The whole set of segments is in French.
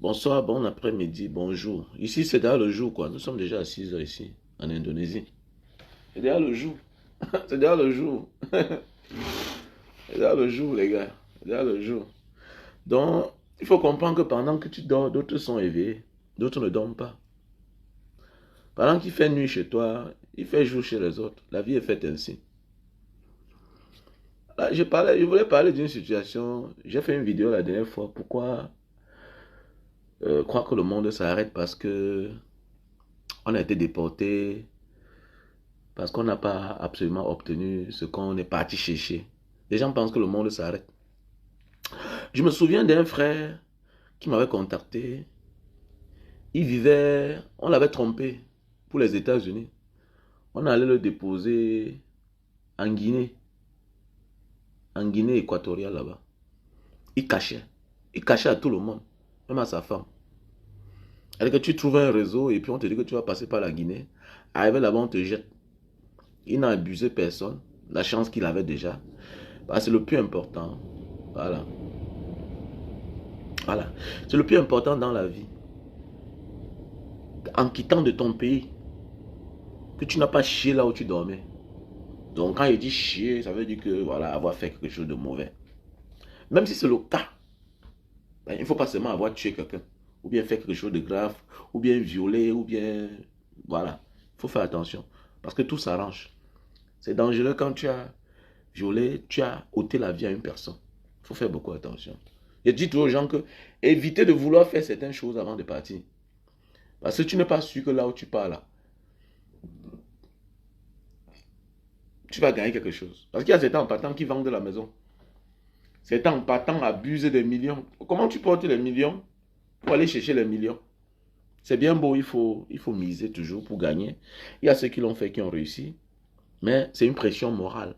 Bonsoir, bon après-midi, bonjour. Ici, c'est déjà le jour, quoi. Nous sommes déjà à 6 heures ici, en Indonésie. C'est déjà le jour. C'est déjà le jour. C'est déjà le jour, les gars. C'est déjà le jour. Donc, il faut comprendre que pendant que tu dors, d'autres sont éveillés. D'autres ne dorment pas. Pendant qu'il fait nuit chez toi, il fait jour chez les autres. La vie est faite ainsi. Là, je voulais parler d'une situation. J'ai fait une vidéo la dernière fois. Pourquoi croire que le monde s'arrête parce que on a été déporté, parce qu'on n'a pas absolument obtenu ce qu'on est parti chercher. Les gens pensent que le monde s'arrête. Je me souviens d'un frère qui m'avait contacté. Il vivait, on l'avait trompé pour les États-Unis. On allait le déposer en Guinée équatoriale là-bas. Il cachait. Il cachait à tout le monde, même à sa femme. C'est-à-dire que tu trouves un réseau et puis on te dit que tu vas passer par la Guinée. Arrivé là-bas, on te jette. Il n'a abusé personne. La chance qu'il avait déjà. Bah, c'est le plus important. Voilà. Voilà. C'est le plus important dans la vie. En quittant de ton pays, que tu n'as pas chié là où tu dormais. Donc quand il dit chier, ça veut dire que voilà, avoir fait quelque chose de mauvais. Même si c'est le cas, ben, il ne faut pas seulement avoir tué quelqu'un, ou bien fait quelque chose de grave, ou bien violé, ou bien... Voilà. Il faut faire attention. Parce que tout s'arrange. C'est dangereux quand tu as violé, tu as ôté la vie à une personne. Il faut faire beaucoup attention. Je dis toujours aux gens que évitez de vouloir faire certaines choses avant de partir. Parce que tu n'es pas sûr que là où tu pars là, tu vas gagner quelque chose. Parce qu'il y a certains en partant qui vendent de la maison. Certains en partant abusent des millions. Comment tu portes les millions pour aller chercher les millions? C'est bien beau, il faut miser toujours pour gagner. Il y a ceux qui l'ont fait, qui ont réussi. Mais c'est une pression morale.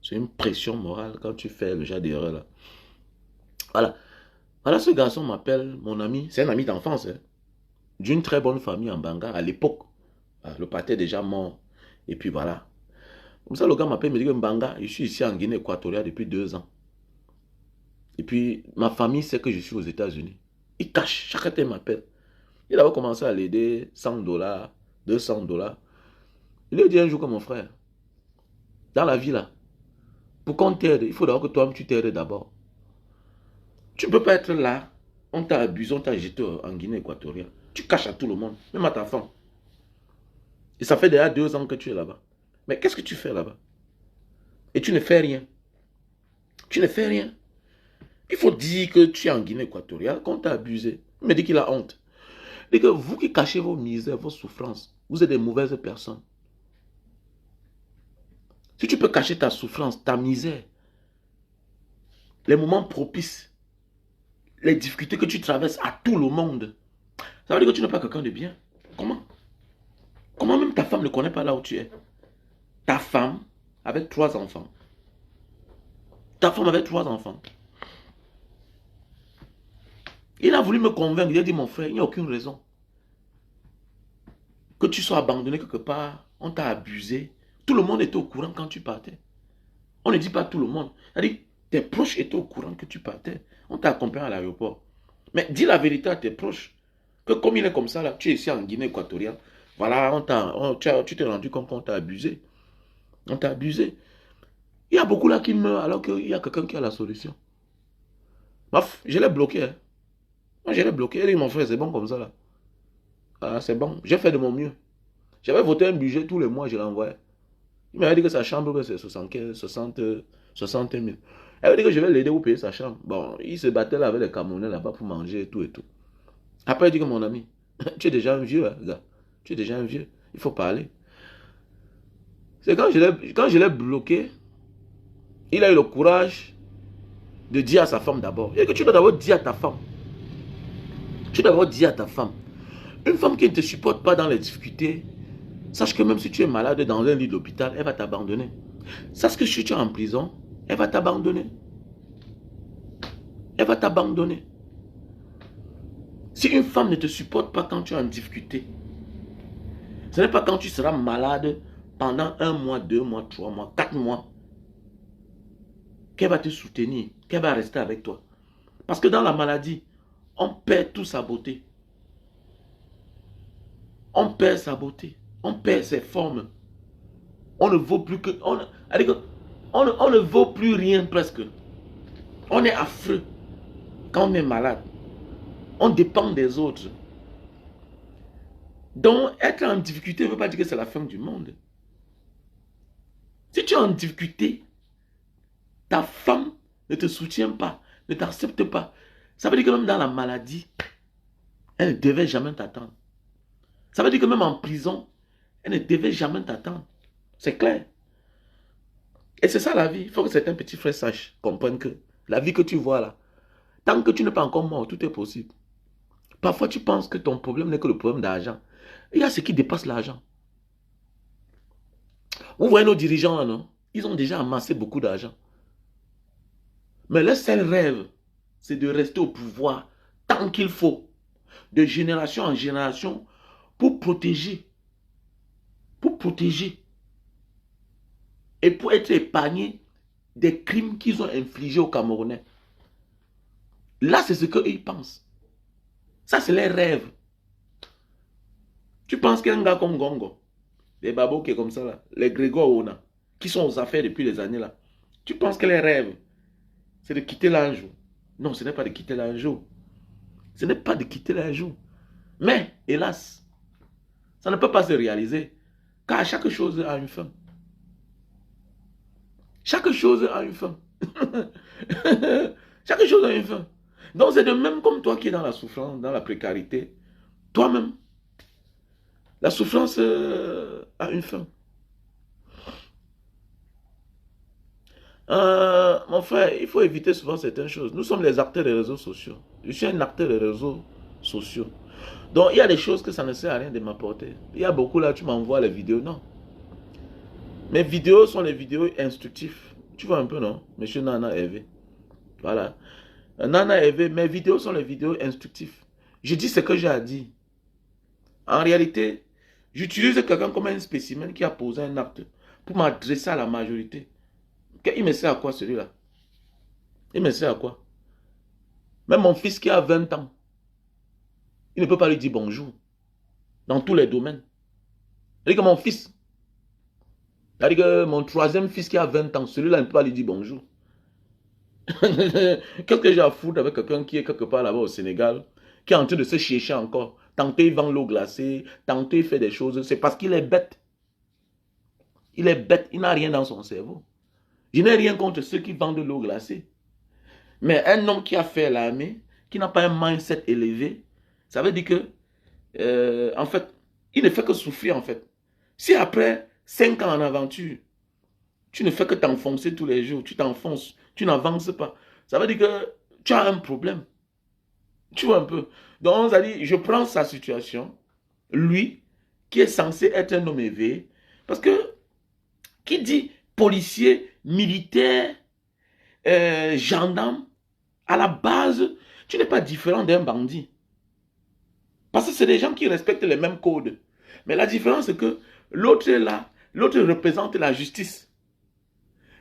C'est une pression morale quand tu fais le genre d'erreur là. Voilà. Voilà, ce garçon m'appelle mon ami. C'est un ami d'enfance. Hein, d'une très bonne famille en Banga à l'époque. Le pâté est déjà mort. Et puis voilà. Comme ça, le gars m'appelle, me dit que Mbanga, je suis ici en Guinée équatoriale depuis 2 ans. Et puis, ma famille sait que je suis aux États-Unis. Il cache, chaque temps il m'appelle. Il avait commencé à l'aider, 100 dollars, 200 dollars. Il lui a dit un jour comme mon frère, dans la vie là, pour qu'on t'aide, il faut d'abord que toi-même tu t'aides d'abord. Tu ne peux pas être là, on t'a abusé, on t'a jeté en Guinée équatoriale. Tu caches à tout le monde, même à ta femme. Et ça fait déjà 2 ans que tu es là-bas. Mais qu'est-ce que tu fais là-bas? Et tu ne fais rien. Tu ne fais rien. Il faut dire que tu es en Guinée équatoriale, qu'on t'a abusé. Il me dit qu'il a honte. Il dit que vous qui cachez vos misères, vos souffrances, vous êtes des mauvaises personnes. Si tu peux cacher ta souffrance, ta misère, les moments propices, les difficultés que tu traverses à tout le monde, ça veut dire que tu n'es pas quelqu'un de bien. Comment? Comment même ta femme ne connaît pas là où tu es? Ta femme avec 3 enfants. Ta femme avec 3 enfants. Il a voulu me convaincre. Il a dit, mon frère, il n'y a aucune raison que tu sois abandonné quelque part. On t'a abusé. Tout le monde était au courant quand tu partais. On ne dit pas tout le monde. C'est-à-dire, tes proches étaient au courant que tu partais. On t'a accompagné à l'aéroport. Mais dis la vérité à tes proches. Que comme il est comme ça, là, tu es ici en Guinée équatoriale. Voilà, tu t'es rendu compte qu'on t'a abusé. On t'a abusé. Il y a beaucoup là qui meurent alors qu'il y a quelqu'un qui a la solution. Bref, je l'ai bloqué. Hein. Moi, je l'ai bloqué. Il dit, mon frère, c'est bon comme ça, là. Ah, c'est bon. J'ai fait de mon mieux. J'avais voté un budget tous les mois, je l'envoyais. Il m'avait dit que sa chambre, c'est 75, 60 000. Elle m'a dit que je vais l'aider pour payer sa chambre. Bon, il se battait là avec les Camerounais là-bas pour manger et tout et tout. Après, il dit que mon ami, tu es déjà un vieux, hein, gars. Tu es déjà un vieux. Il faut parler. C'est quand je l'ai bloqué, il a eu le courage de dire à sa femme d'abord. Et que tu dois d'abord dire à ta femme. Tu dois d'abord dire à ta femme. Une femme qui ne te supporte pas dans les difficultés, sache que même si tu es malade dans un lit d'hôpital, elle va t'abandonner. Sache que si tu es en prison, elle va t'abandonner. Elle va t'abandonner. Si une femme ne te supporte pas quand tu es en difficulté, ce n'est pas quand tu seras malade pendant 1 mois, 2 mois, 3 mois, 4 mois qu'elle va te soutenir, qu'elle va rester avec toi. Parce que dans la maladie, on perd toute sa beauté. On perd sa beauté. On perd ses formes. On ne vaut plus que... On ne vaut plus rien presque. On est affreux quand on est malade. On dépend des autres. Donc, être en difficulté ne veut pas dire que c'est la fin du monde. Si tu es en difficulté, ta femme ne te soutient pas, ne t'accepte pas. Ça veut dire que même dans la maladie, elle ne devait jamais t'attendre. Ça veut dire que même en prison, elle ne devait jamais t'attendre. C'est clair. Et c'est ça la vie. Il faut que certains petits frères sachent, comprennent que la vie que tu vois là, tant que tu n'es pas encore mort, tout est possible. Parfois, tu penses que ton problème n'est que le problème d'argent. Il y a ce qui dépasse l'argent. Vous voyez nos dirigeants là, non? Ils ont déjà amassé beaucoup d'argent. Mais leur seul rêve, c'est de rester au pouvoir tant qu'il faut, de génération en génération, pour protéger. Et pour être épargnés des crimes qu'ils ont infligés aux Camerounais. Là, c'est ce qu'ils pensent. Ça, c'est leur rêve. Tu penses qu'un gars comme Gongo, les babos qui est comme ça, là, les Grégoire Ona, qui sont aux affaires depuis des années là, tu penses que les rêves, c'est de quitter l'Anjou? Non, ce n'est pas de quitter l'Anjou. Ce n'est pas de quitter l'Anjou. Mais, hélas, ça ne peut pas se réaliser, car chaque chose a une fin. Chaque chose a une fin. Chaque chose a une fin. Donc c'est de même comme toi qui es dans la souffrance, dans la précarité. Toi-même, la souffrance a une fin. Mon frère, il faut éviter souvent certaines choses. Nous sommes les acteurs des réseaux sociaux. Je suis un acteur des réseaux sociaux. Donc il y a des choses que ça ne sert à rien de m'apporter. Il y a beaucoup là, tu m'envoies les vidéos. Non. Mes vidéos sont les vidéos instructives. Tu vois un peu, non? Monsieur Nana Hervé. Voilà. Nana Hervé, mes vidéos sont les vidéos instructives. Je dis ce que j'ai à dire. En réalité, j'utilise quelqu'un comme un spécimen qui a posé un acte pour m'adresser à la majorité. Il me sert à quoi celui-là? Il me sert à quoi? Même mon fils qui a 20 ans, il ne peut pas lui dire bonjour. Dans tous les domaines. C'est-à-dire que mon fils, c'est-à-dire que mon troisième fils qui a 20 ans, celui-là ne peut pas lui dire bonjour. Qu'est-ce que j'ai à foutre avec quelqu'un qui est quelque part là-bas au Sénégal, qui est en train de se chercher encore. Tantôt il vend l'eau glacée, tantôt il fait des choses. C'est parce qu'il est bête. Il est bête, il n'a rien dans son cerveau. Je n'ai rien contre ceux qui vendent de l'eau glacée. Mais un homme qui a fait l'armée, qui n'a pas un mindset élevé, ça veut dire que, en fait, il ne fait que souffrir en fait. Si après 5 ans en aventure, tu ne fais que t'enfoncer tous les jours, tu t'enfonces, tu n'avances pas, ça veut dire que tu as un problème. Tu vois un peu. Donc, ça dit, je prends sa situation, lui, qui est censé être un homme éveillé, parce que, qui dit policier, militaire, gendarme, à la base, tu n'es pas différent d'un bandit. Parce que c'est des gens qui respectent les mêmes codes. Mais la différence, c'est que l'autre est là, l'autre représente la justice.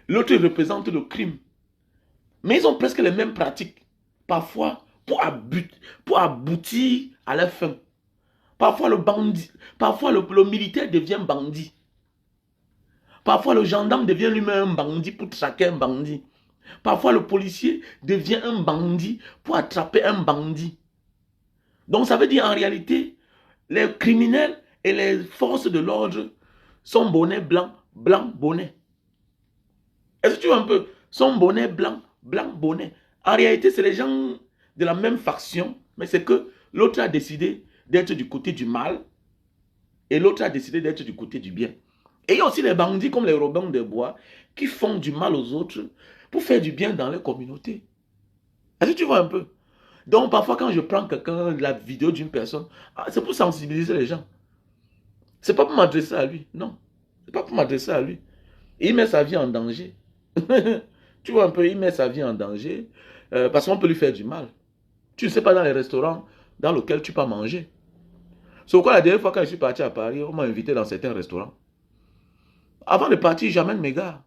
L'autre représente le crime. Mais ils ont presque les mêmes pratiques. Parfois, pour aboutir à la fin. Parfois, le militaire devient bandit. Parfois, le gendarme devient lui-même un bandit pour traquer un bandit. Parfois, le policier devient un bandit pour attraper un bandit. Donc, ça veut dire en réalité, les criminels et les forces de l'ordre sont bonnet blanc, blanc bonnet. Est-ce que tu vois un peu? Sont bonnet blanc, blanc bonnet. En réalité, c'est les gens de la même faction, mais c'est que l'autre a décidé d'être du côté du mal et l'autre a décidé d'être du côté du bien. Et il y a aussi les bandits comme les Robins des Bois qui font du mal aux autres pour faire du bien dans leur communauté. Est-ce que tu vois un peu? Donc parfois quand je prends la vidéo d'une personne, c'est pour sensibiliser les gens. C'est pas pour m'adresser à lui, non. C'est pas pour m'adresser à lui. Il met sa vie en danger. Tu vois un peu, il met sa vie en danger parce qu'on peut lui faire du mal. Tu ne sais pas dans les restaurants dans lesquels tu peux manger. C'est pourquoi la dernière fois quand je suis parti à Paris, on m'a invité dans certains restaurants. Avant de partir, j'amène mes gars.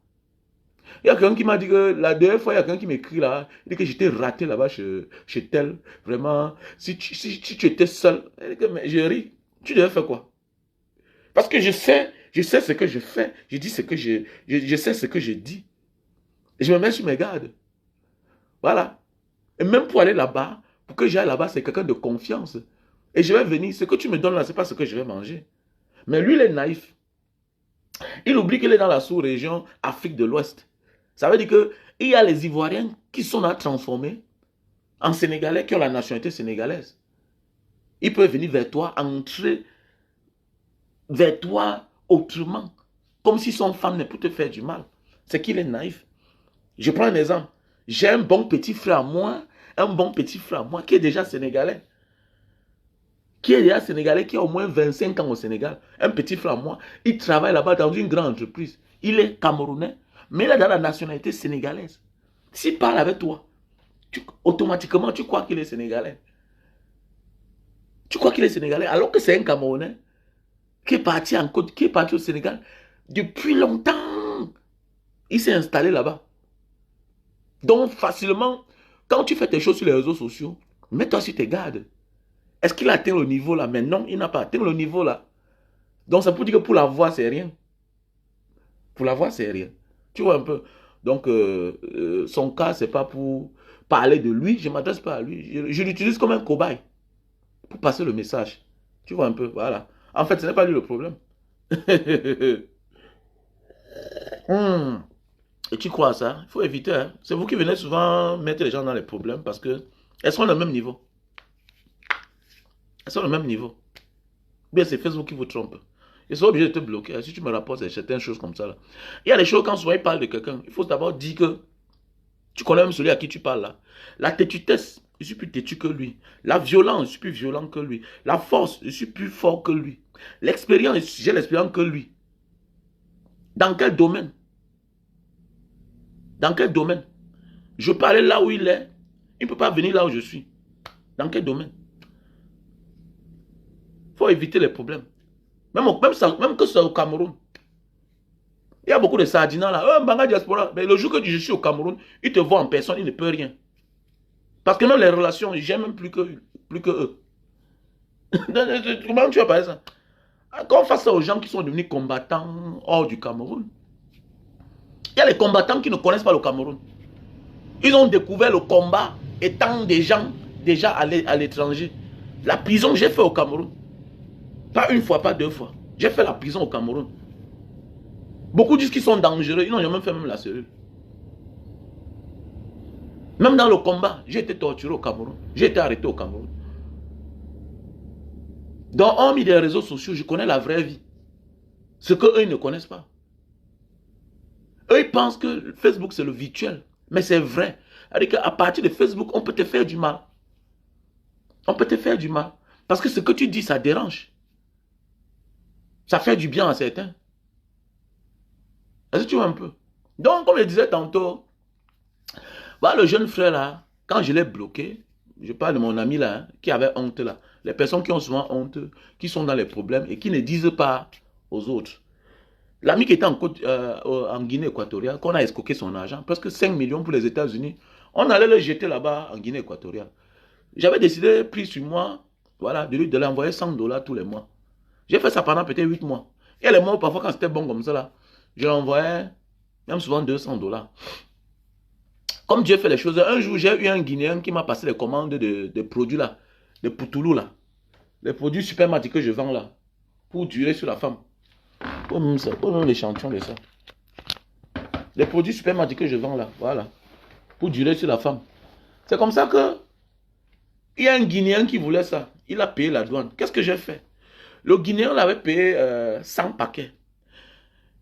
Il y a quelqu'un qui m'a dit que la dernière fois, il y a quelqu'un qui m'écrit là, il dit que j'étais raté là-bas chez tel. Vraiment, si tu étais seul, il dit que, mais je ris. Tu devais faire quoi? Parce que je sais ce que je fais. Je dis ce que je sais ce que je dis. Et je me mets sur mes gardes. Voilà. Et même pour aller là-bas, pour que j'aille là-bas, c'est quelqu'un de confiance. Et je vais venir. Ce que tu me donnes là, ce n'est pas ce que je vais manger. Mais lui, il est naïf. Il oublie qu'il est dans la sous-région Afrique de l'Ouest. Ça veut dire qu'il y a les Ivoiriens qui sont là transformés en Sénégalais, qui ont la nationalité sénégalaise. Ils peuvent venir vers toi, entrer vers toi autrement. Comme si son femme ne peut te faire du mal. C'est qu'il est naïf. Je prends un exemple. J'ai un bon petit frère à moi, qui est déjà sénégalais. Qui est déjà sénégalais, qui a au moins 25 ans au Sénégal. Un petit frère à moi, il travaille là-bas dans une grande entreprise. Il est camerounais, mais il a dans la nationalité sénégalaise. S'il parle avec toi, automatiquement, tu crois qu'il est sénégalais. Tu crois qu'il est sénégalais, alors que c'est un Camerounais qui est parti qui est parti au Sénégal depuis longtemps. Il s'est installé là-bas. Donc, facilement, quand tu fais tes choses sur les réseaux sociaux, mets-toi sur tes gardes. Est-ce qu'il a atteint le niveau là? Mais non, il n'a pas atteint le niveau là. Donc, ça peut dire que pour la voix, c'est rien. Pour la voix, c'est rien. Tu vois un peu. Donc, son cas, c'est pas pour parler de lui. Je ne m'adresse pas à lui. Je l'utilise comme un cobaye pour passer le message. Tu vois un peu. Voilà. En fait, ce n'est pas lui le problème. Et tu crois à ça? Il faut éviter. Hein? C'est vous qui venez souvent mettre les gens dans les problèmes parce que elles sont au même niveau. Elles sont au même niveau. Bien, c'est Facebook qui vous trompe. Ils sont obligés de te bloquer. Si tu me rapportes certaines choses comme ça. Là. Il y a des choses, quand souvent ils parlent de quelqu'un, il faut d'abord dire que tu connais même celui à qui tu parles là. La têtutesse, je suis plus têtu que lui. La violence, je suis plus violent que lui. La force, je suis plus fort que lui. L'expérience, j'ai l'expérience que lui. Dans quel domaine? Dans quel domaine? Je peux aller là où il est. Il ne peut pas venir là où je suis. Dans quel domaine? Il faut éviter les problèmes. Même que ce soit au Cameroun. Il y a beaucoup de sardinats là. Mbanga diaspora. Mais le jour que je suis au Cameroun, il te voit en personne, il ne peut rien. Parce que même les relations, j'aime même plus que eux. Comment tu vas parler ça? Quand on fait ça aux gens qui sont devenus combattants hors du Cameroun, il y a les combattants qui ne connaissent pas le Cameroun. Ils ont découvert le combat étant des gens déjà à l'étranger. La prison, j'ai fait au Cameroun. Pas une fois, pas deux fois. J'ai fait la prison au Cameroun. Beaucoup disent qu'ils sont dangereux. Ils n'ont jamais fait même la cellule. Même dans le combat, j'ai été torturé au Cameroun. J'ai été arrêté au Cameroun. Donc, hormis des réseaux sociaux, je connais la vraie vie. Ce qu'eux, ils ne connaissent pas. Eux, ils pensent que Facebook, c'est le virtuel. Mais c'est vrai. C'est-à-dire qu'à partir de Facebook, on peut te faire du mal. On peut te faire du mal. Parce que ce que tu dis, ça dérange. Ça fait du bien à certains. Est-ce que tu vois un peu? Donc, comme je disais tantôt, bah, le jeune frère là, quand je l'ai bloqué, je parle de mon ami là, hein, qui avait honte là. Les personnes qui ont souvent honte, qui sont dans les problèmes et qui ne disent pas aux autres. L'ami qui était en Guinée équatoriale, qu'on a escroqué son argent, presque 5 millions pour les États-Unis, on allait le jeter là-bas en Guinée équatoriale. J'avais décidé, pris sur moi, voilà, de lui envoyer $100 tous les mois. J'ai fait ça pendant peut-être 8 mois. Et les mois, parfois, quand c'était bon comme ça, là, je l'envoyais même souvent $200. Comme Dieu fait les choses, un jour, j'ai eu un Guinéen qui m'a passé les commandes de produits là, de Poutoulou là. Les produits supermarchés que je vends là, pour durer sur la femme. Pour l'échantillon de ça. Les produits supermarchés que je vends là, voilà. Pour durer sur la femme. C'est comme ça que il y a un Guinéen qui voulait ça. Il a payé la douane. Qu'est-ce que j'ai fait? Le Guinéen l'avait payé 100 paquets.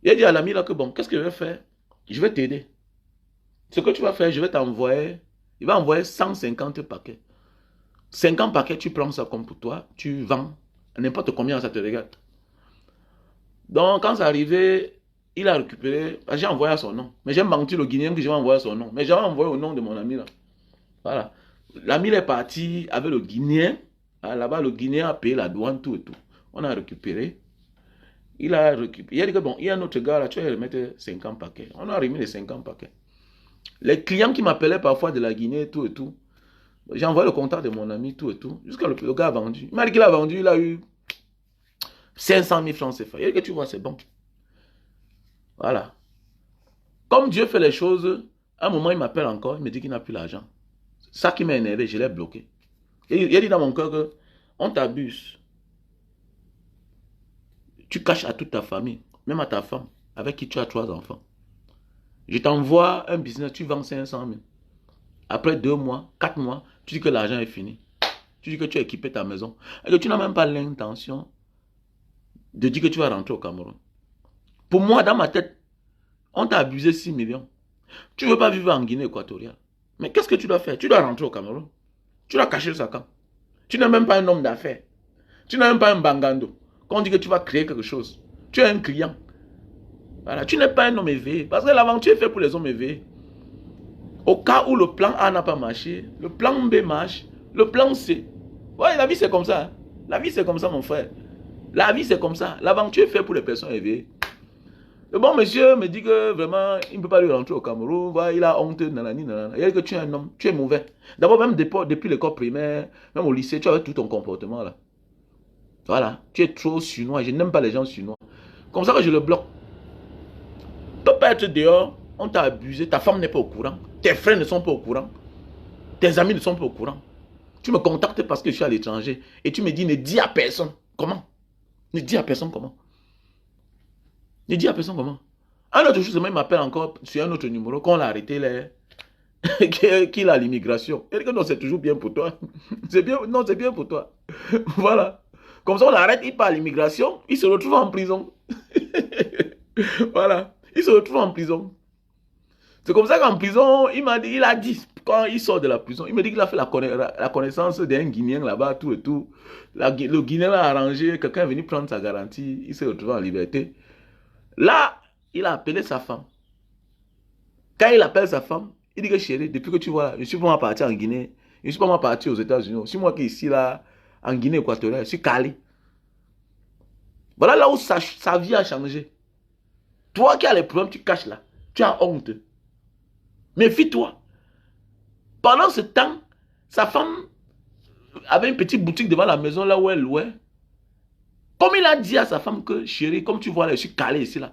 Il a dit à l'ami là que bon, qu'est-ce que je vais faire? Je vais t'aider. Ce que tu vas faire, je vais t'envoyer. Il va envoyer 150 paquets. 50 paquets, tu prends ça comme pour toi. Tu vends. N'importe combien ça te regarde. Donc, quand c'est arrivé, il a récupéré. J'ai envoyé à son nom. Mais j'ai menti le Guinéen que je vais envoyer à son nom. Mais j'avais envoyé au nom de mon ami là. Voilà. L'ami est parti avec le Guinéen. Là-bas, le Guinéen a payé la douane, tout et tout. On a récupéré. Il a récupéré. Il a dit que bon, il y a un autre gars là, tu vas remettre 50 paquets. On a remis les 50 paquets. Les clients qui m'appelaient parfois de la Guinée, tout et tout, j'ai envoyé le contact de mon ami, tout et tout, jusqu'à le gars a vendu. Il m'a dit qu'il a vendu, il a eu 500 000 francs CFA. Il a dit que tu vois, c'est bon. Voilà. Comme Dieu fait les choses, à un moment, il m'appelle encore, il me dit qu'il n'a plus l'argent. Ça qui m'a énervé, je l'ai bloqué. Il a dit dans mon cœur que on t'abuse. Tu caches à toute ta famille, même à ta femme, avec qui tu as 3 enfants. Je t'envoie un business, tu vends 500 000. Après 2 mois, 4 mois, tu dis que l'argent est fini. Tu dis que tu as équipé ta maison. Et que tu n'as même pas l'intention de dire que tu vas rentrer au Cameroun. Pour moi, dans ma tête, on t'a abusé 6 millions. Tu ne veux pas vivre en Guinée équatoriale. Mais qu'est-ce que tu dois faire? Tu dois rentrer au Cameroun. Tu dois cacher le sac. Tu n'es même pas un homme d'affaires. Tu n'es même pas un bangando. Quand on dit que tu vas créer quelque chose, tu es un client. Voilà, tu n'es pas un homme éveillé. Parce que l'aventure est faite pour les hommes éveillés. Au cas où le plan A n'a pas marché, le plan B marche, le plan C. Ouais, la vie c'est comme ça. Hein. La vie c'est comme ça, mon frère. La vie c'est comme ça. L'aventure est faite pour les personnes éveillées. Le bon monsieur me dit que vraiment, il ne peut pas lui rentrer au Cameroun. Voilà, il a honte, nanani, nanana. Il dit que tu es un homme, tu es mauvais. D'abord, même depuis l'école primaire, même au lycée, tu avais tout ton comportement là. Voilà, tu es trop suinois. Je n'aime pas les gens suinois. Comme ça que je le bloque. Tu ne peux pas être dehors, on t'a abusé, ta femme n'est pas au courant, tes frères ne sont pas au courant, tes amis ne sont pas au courant. Tu me contactes parce que je suis à l'étranger et tu me dis ne dis à personne. Comment? Ne dis à personne comment? Ne dis à personne comment? Un autre jour, il m'appelle encore sur un autre numéro qu'on l'a arrêté là. Qu'il a l'immigration. Il dit que non, c'est toujours bien pour toi. C'est bien, non, c'est bien pour toi. Voilà. Comme ça, on l'arrête, il part à l'immigration, il se retrouve en prison. Voilà. Il se retrouve en prison. C'est comme ça qu'en prison, il a dit, quand il sort de la prison, il me dit qu'il a fait la connaissance d'un Guinéen là-bas, tout et tout. Le Guinéen l'a arrangé, quelqu'un est venu prendre sa garantie, il s'est retrouvé en liberté. Là, il a appelé sa femme. Quand il appelle sa femme, il dit que chérie, depuis que tu vois, je ne suis pas parti en Guinée, je ne suis pas parti aux États-Unis, c'est moi qui suis ici, là, en Guinée équatoriale, je suis calé. Voilà là où sa vie a changé. Toi qui as les problèmes, tu caches là. Tu as honte. Méfie-toi. Pendant ce temps, sa femme avait une petite boutique devant la maison là où elle louait. Comme il a dit à sa femme que, chérie, comme tu vois là, je suis calé ici là.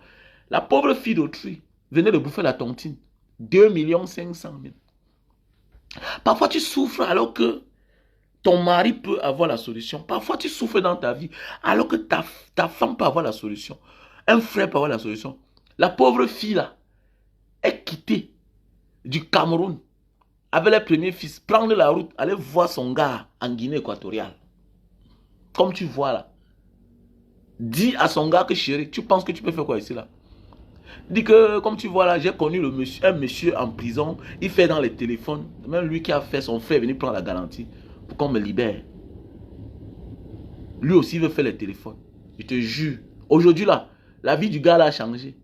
La pauvre fille d'autrui venait de bouffer la tontine. 2 500 000. Parfois tu souffres alors que ton mari peut avoir la solution. Parfois tu souffres dans ta vie alors que ta femme peut avoir la solution. Un frère peut avoir la solution. La pauvre fille là est quittée du Cameroun avec les premiers fils, prendre la route, aller voir son gars en Guinée équatoriale. Comme tu vois là. Dis à son gars que chérie, tu penses que tu peux faire quoi ici là? Dis que comme tu vois là, j'ai connu un monsieur en prison, il fait dans les téléphones, même lui qui a fait son frère venir prendre la garantie pour qu'on me libère. Lui aussi veut faire les téléphones. Je te jure. Aujourd'hui là, la vie du gars là a changé.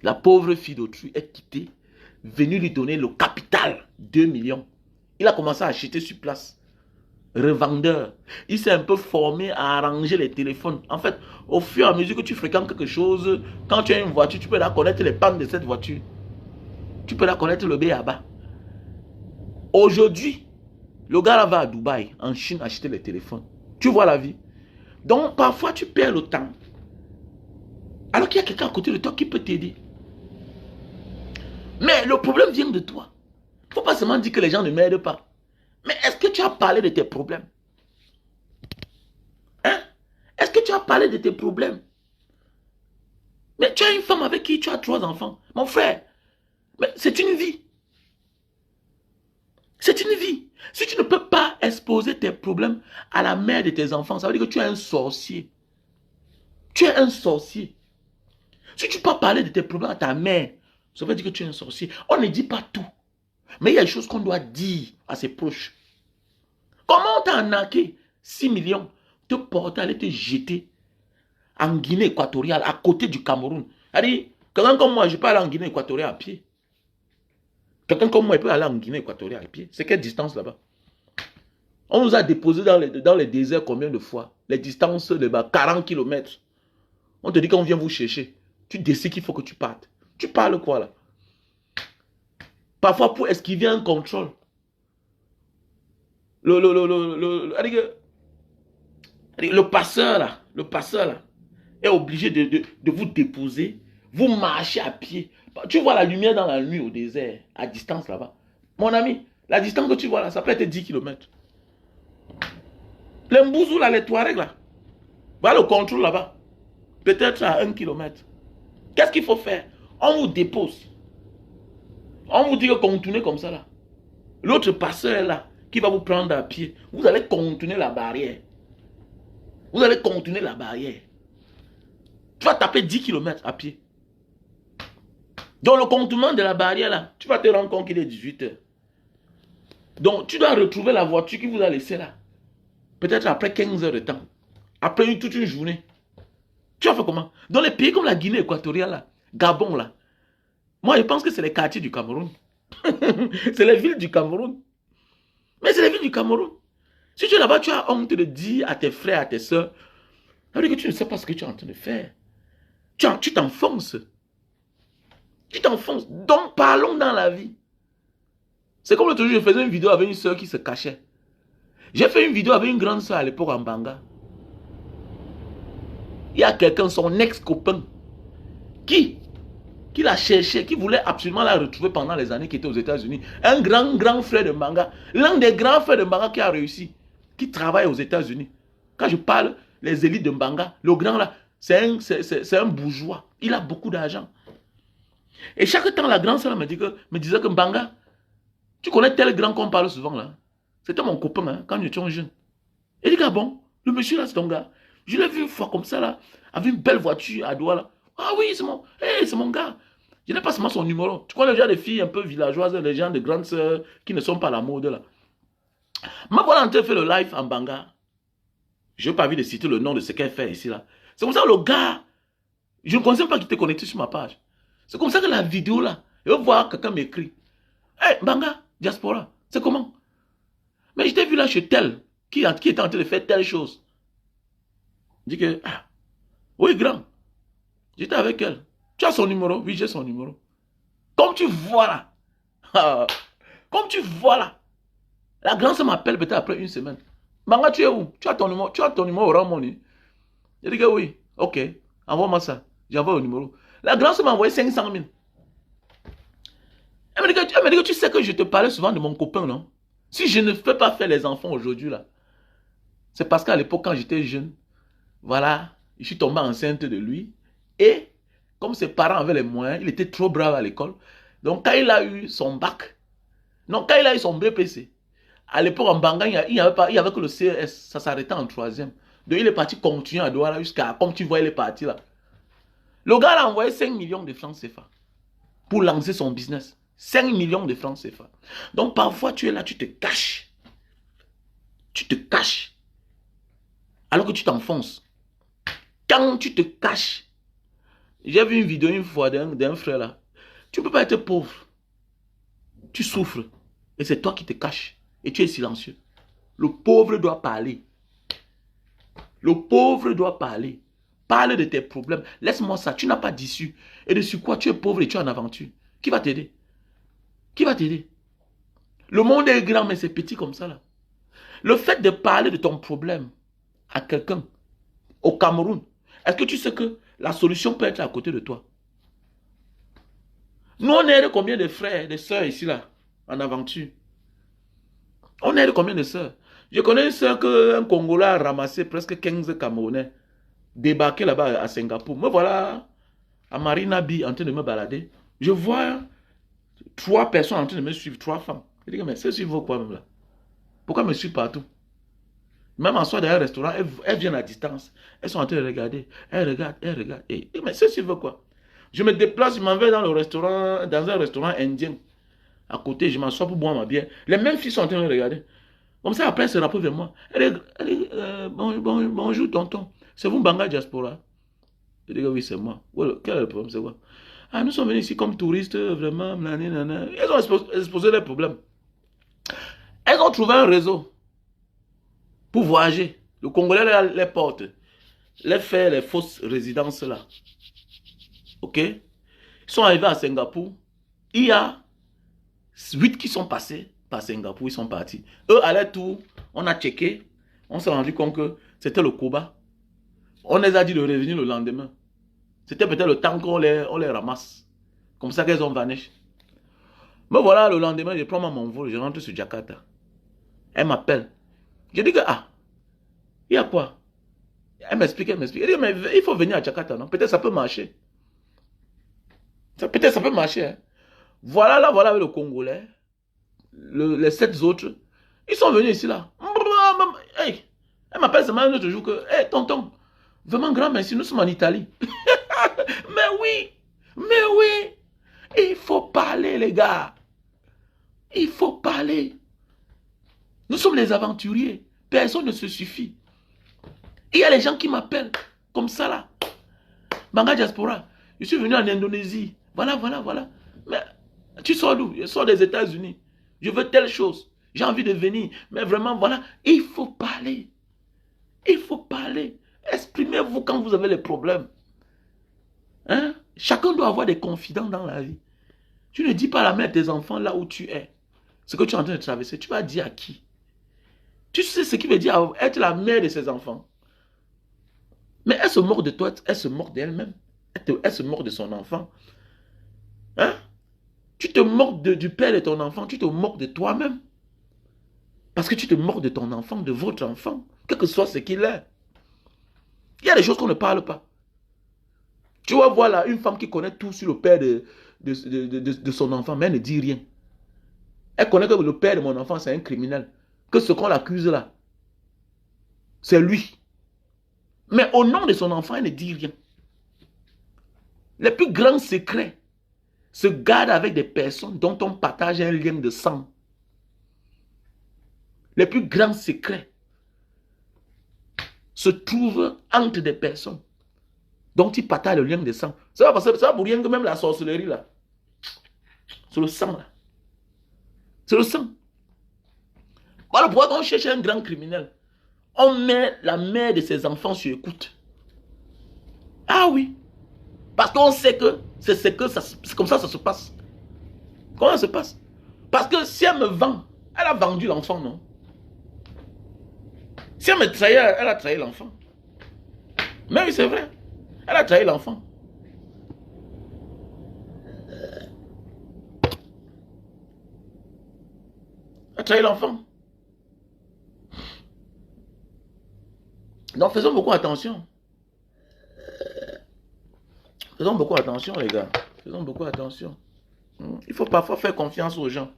La pauvre fille d'autrui est quittée, venue lui donner le capital, 2 millions. Il a commencé à acheter sur place. Revendeur. Il s'est un peu formé à arranger les téléphones. En fait, au fur et à mesure que tu fréquentes quelque chose, quand tu as une voiture, tu peux la connaître les pannes de cette voiture. Tu peux la connaître le B à bas. Aujourd'hui, le gars là va à Dubaï, en Chine, acheter les téléphones. Tu vois la vie. Donc, parfois, tu perds le temps. Alors qu'il y a quelqu'un à côté de toi qui peut t'aider. Mais le problème vient de toi. Il ne faut pas seulement dire que les gens ne m'aident pas. Mais est-ce que tu as parlé de tes problèmes? Hein? Est-ce que tu as parlé de tes problèmes? Mais tu as une femme avec qui tu as 3 enfants. Mon frère, mais c'est une vie. C'est une vie. Si tu ne peux pas exposer tes problèmes à la mère de tes enfants, ça veut dire que tu es un sorcier. Tu es un sorcier. Si tu ne peux pas parler de tes problèmes à ta mère, ça veut dire que tu es un sorcier. On ne dit pas tout. Mais il y a des choses qu'on doit dire à ses proches. Comment t'as arnaqué 6 millions, te porter, aller te jeter en Guinée équatoriale, à côté du Cameroun? C'est-à-dire, quelqu'un comme moi, je peux aller en Guinée équatoriale à pied. Quelqu'un comme moi, il peut aller en Guinée équatoriale à pied. C'est quelle distance là-bas? On nous a déposés dans les déserts combien de fois? Les distances de 40 km. On te dit qu'on vient vous chercher. Tu décides qu'il faut que tu partes. Tu parles quoi là? Parfois pour esquiver un contrôle. Le passeur là, est obligé de vous déposer. Vous marchez à pied. Tu vois la lumière dans la nuit au désert, à distance là-bas. Mon ami, la distance que tu vois là, ça peut être 10 km. Les Mbouzou là, les Touaregs là, voilà le contrôle là-bas. Peut-être à 1 km. Qu'est-ce qu'il faut faire? On vous dépose. On vous dit que contournez comme ça là. L'autre passeur est là, qui va vous prendre à pied. Vous allez contourner la barrière. Vous allez contourner la barrière. Tu vas taper 10 km à pied. Dans le contournement de la barrière là, tu vas te rendre compte qu'il est 18 h. Donc tu dois retrouver la voiture qui vous a laissé là. Peut-être après 15 heures de temps. Après toute une journée. Tu vas faire comment? Dans les pays comme la Guinée équatoriale là, Gabon là. Moi je pense que c'est les quartiers du Cameroun. C'est les villes du Cameroun. Mais c'est les villes du Cameroun. Si tu es là-bas, tu as honte de dire à tes frères, à tes soeurs, ça veut dire que tu ne sais pas ce que tu es en train de faire. Tu t'enfonces. Tu t'enfonces. Donc parlons dans la vie. C'est comme l'autre jour, je faisais une vidéo avec une soeur qui se cachait. J'ai fait une vidéo avec une grande soeur à l'époque en Banga. Il y a quelqu'un, son ex-copain, qui l'a cherché, qui voulait absolument la retrouver pendant les années qui était aux États-Unis. Un grand frère de Banga. L'un des grands frères de Banga qui a réussi. Qui travaille aux États-Unis. Quand je parle, les élites de Banga, le grand là, c'est un bourgeois. Il a beaucoup d'argent. Et chaque temps, la grande soeur me disait que Banga, tu connais tel grand qu'on parle souvent là. C'était mon copain hein, quand nous étions jeunes. Il dit, ah bon, le monsieur là, c'est ton gars. Je l'ai vu une fois comme ça là, avec une belle voiture à Douala. Ah oui, c'est mon gars. Je n'ai pas seulement son numéro. Tu connais déjà des filles un peu villageoises, les gens de grandes sœurs qui ne sont pas à la mode là. Ma voilà en train de faire le live en Banga. Je n'ai pas envie de citer le nom de ce qu'elle fait ici là. C'est comme ça que le gars, je ne conseille pas qu'il t'ait connecté sur ma page. C'est comme ça que la vidéo là, je vais voir quelqu'un m'écrit. Hé, Banga, diaspora, c'est comment? Mais je t'ai vu là chez tel, qui était en train de faire telle chose. Je dis que, ah, oui grand, j'étais avec elle. Tu as son numéro? Oui, j'ai son numéro. Comme tu vois là, comme tu vois là, la grande sœur m'appelle peut-être après une semaine. Banga, tu es où? Tu as ton numéro au Ramoni? Je dis que oui, ok, envoie-moi ça. J'envoie le numéro. La grande sœur m'a envoyé 500 000. Elle me dit que tu sais que je te parlais souvent de mon copain, non? Si je ne fais pas faire les enfants aujourd'hui là, c'est parce qu'à l'époque quand j'étais jeune, voilà, je suis tombé enceinte de lui. Et comme ses parents avaient les moyens, il était trop brave à l'école. Donc quand il a eu son bac, non, quand il a eu son BPC, à l'époque en Banga, il n'y avait que le CES, ça s'arrêtait en 3e. Donc il est parti continuer à Douala jusqu'à, comme tu vois, il est parti là. Le gars a envoyé 5 millions de francs CFA pour lancer son business. 5 millions de francs CFA. Donc parfois tu es là, tu te caches. Tu te caches. Alors que tu t'enfonces. Quand tu te caches. J'ai vu une vidéo une fois d'un frère là. Tu ne peux pas être pauvre. Tu souffres. Et c'est toi qui te caches. Et tu es silencieux. Le pauvre doit parler. Le pauvre doit parler. Parle de tes problèmes. Laisse-moi ça. Tu n'as pas d'issue. Et de sur quoi tu es pauvre et tu es en aventure. Qui va t'aider? Qui va t'aider? Le monde est grand, mais c'est petit comme ça là. Le fait de parler de ton problème à quelqu'un au Cameroun, est-ce que tu sais que la solution peut être à côté de toi? Nous, on aide combien de frères, de sœurs ici là, en aventure? On aide combien de sœurs? Je connais une sœur qu'un Congolais a ramassé presque 15 Camerounais, débarqué là-bas à Singapour. Me voilà à Marina Bay en train de me balader. Je vois 3 personnes en train de me suivre, 3 femmes. Je dis, mais c'est suivre quoi même là? Pourquoi me suivre partout? Même en soi dans un restaurant, elles viennent à distance. Elles sont en train de regarder. Elles regardent, elles regardent. Et, mais c'est suivre quoi? Je me déplace, je m'en vais dans un restaurant indien. À côté, je m'assois pour boire ma bière. Les mêmes filles sont en train de regarder. Comme ça, après, elle se rapproche vers moi. Bonjour, tonton. C'est vous, Banga Diaspora? Je dis, oui, c'est moi. Quel est le problème? C'est quoi? Ah, nous sommes venus ici comme touristes, vraiment. Elles ont exposé leurs problèmes. Elles ont trouvé un réseau pour voyager. Le Congolais les porte. les faire les fausses résidences là. Ok? Ils sont arrivés à Singapour. Il y a 8 qui sont passés par Singapour, ils sont partis. Eux, à leur tour, on a checké. On s'est rendu compte que c'était le Koba. On les a dit de revenir le lendemain. C'était peut-être le temps qu'on les ramasse. Comme ça qu'elles ont vané. Mais voilà, le lendemain, je prends mon vol, je rentre sur Jakarta. Elle m'appelle. Je dis que, il y a quoi? Elle m'explique, Elle dit, mais il faut venir à Jakarta, non? Peut-être ça peut marcher. Peut-être ça peut marcher. Hein. Voilà, là, voilà avec le Congolais. Les 7 autres. Ils sont venus ici, là. Hey, elle m'appelle seulement un autre jour que, hey, tonton, vraiment grand merci, nous sommes en Italie. Mais oui, il faut parler, les gars. Il faut parler. Nous sommes les aventuriers. Personne ne se suffit. Il y a les gens qui m'appellent comme ça là. Banga Diaspora, je suis venu en Indonésie. Voilà. Mais tu sors d'où? Je sors des États-Unis. Je veux telle chose. J'ai envie de venir. Mais vraiment, voilà. Il faut parler. Il faut parler. Exprimez-vous quand vous avez les problèmes. Hein? Chacun doit avoir des confidents dans la vie. Tu ne dis pas à la mère de tes enfants là où tu es. Ce que tu es en train de traverser. Tu vas dire à qui? Tu sais ce qui veut dire être la mère de ses enfants. Mais elle se moque de toi, elle se moque d'elle-même. Elle se moque de son enfant. Hein? Tu te moques du père de ton enfant, tu te moques de toi-même. Parce que tu te moques de ton enfant, de votre enfant, quel que soit ce qu'il est. Il y a des choses qu'on ne parle pas. Tu vas voir là, une femme qui connaît tout sur le père de son enfant, mais elle ne dit rien. Elle connaît que le père de mon enfant, c'est un criminel. Que ce qu'on l'accuse là, c'est lui. Mais au nom de son enfant, elle ne dit rien. Les plus grands secrets se gardent avec des personnes dont on partage un lien de sang. Les plus grands secrets se trouvent entre des personnes dont ils partagent le lien de sang. Ça va pour rien que même la sorcellerie là, c'est le sang là. C'est le sang. Voilà pourquoi quand on cherche un grand criminel, on met la mère de ses enfants sur écoute. Ah oui. Parce qu'on sait que c'est comme ça se passe. Comment ça se passe? Parce que si elle me vend, elle a vendu l'enfant, non? Si elle me trahit, elle a trahi l'enfant. Mais oui, c'est vrai. Elle a trahi l'enfant. Elle a trahi l'enfant. Donc faisons beaucoup attention. Faisons beaucoup attention, les gars. Faisons beaucoup attention. Il faut parfois faire confiance aux gens.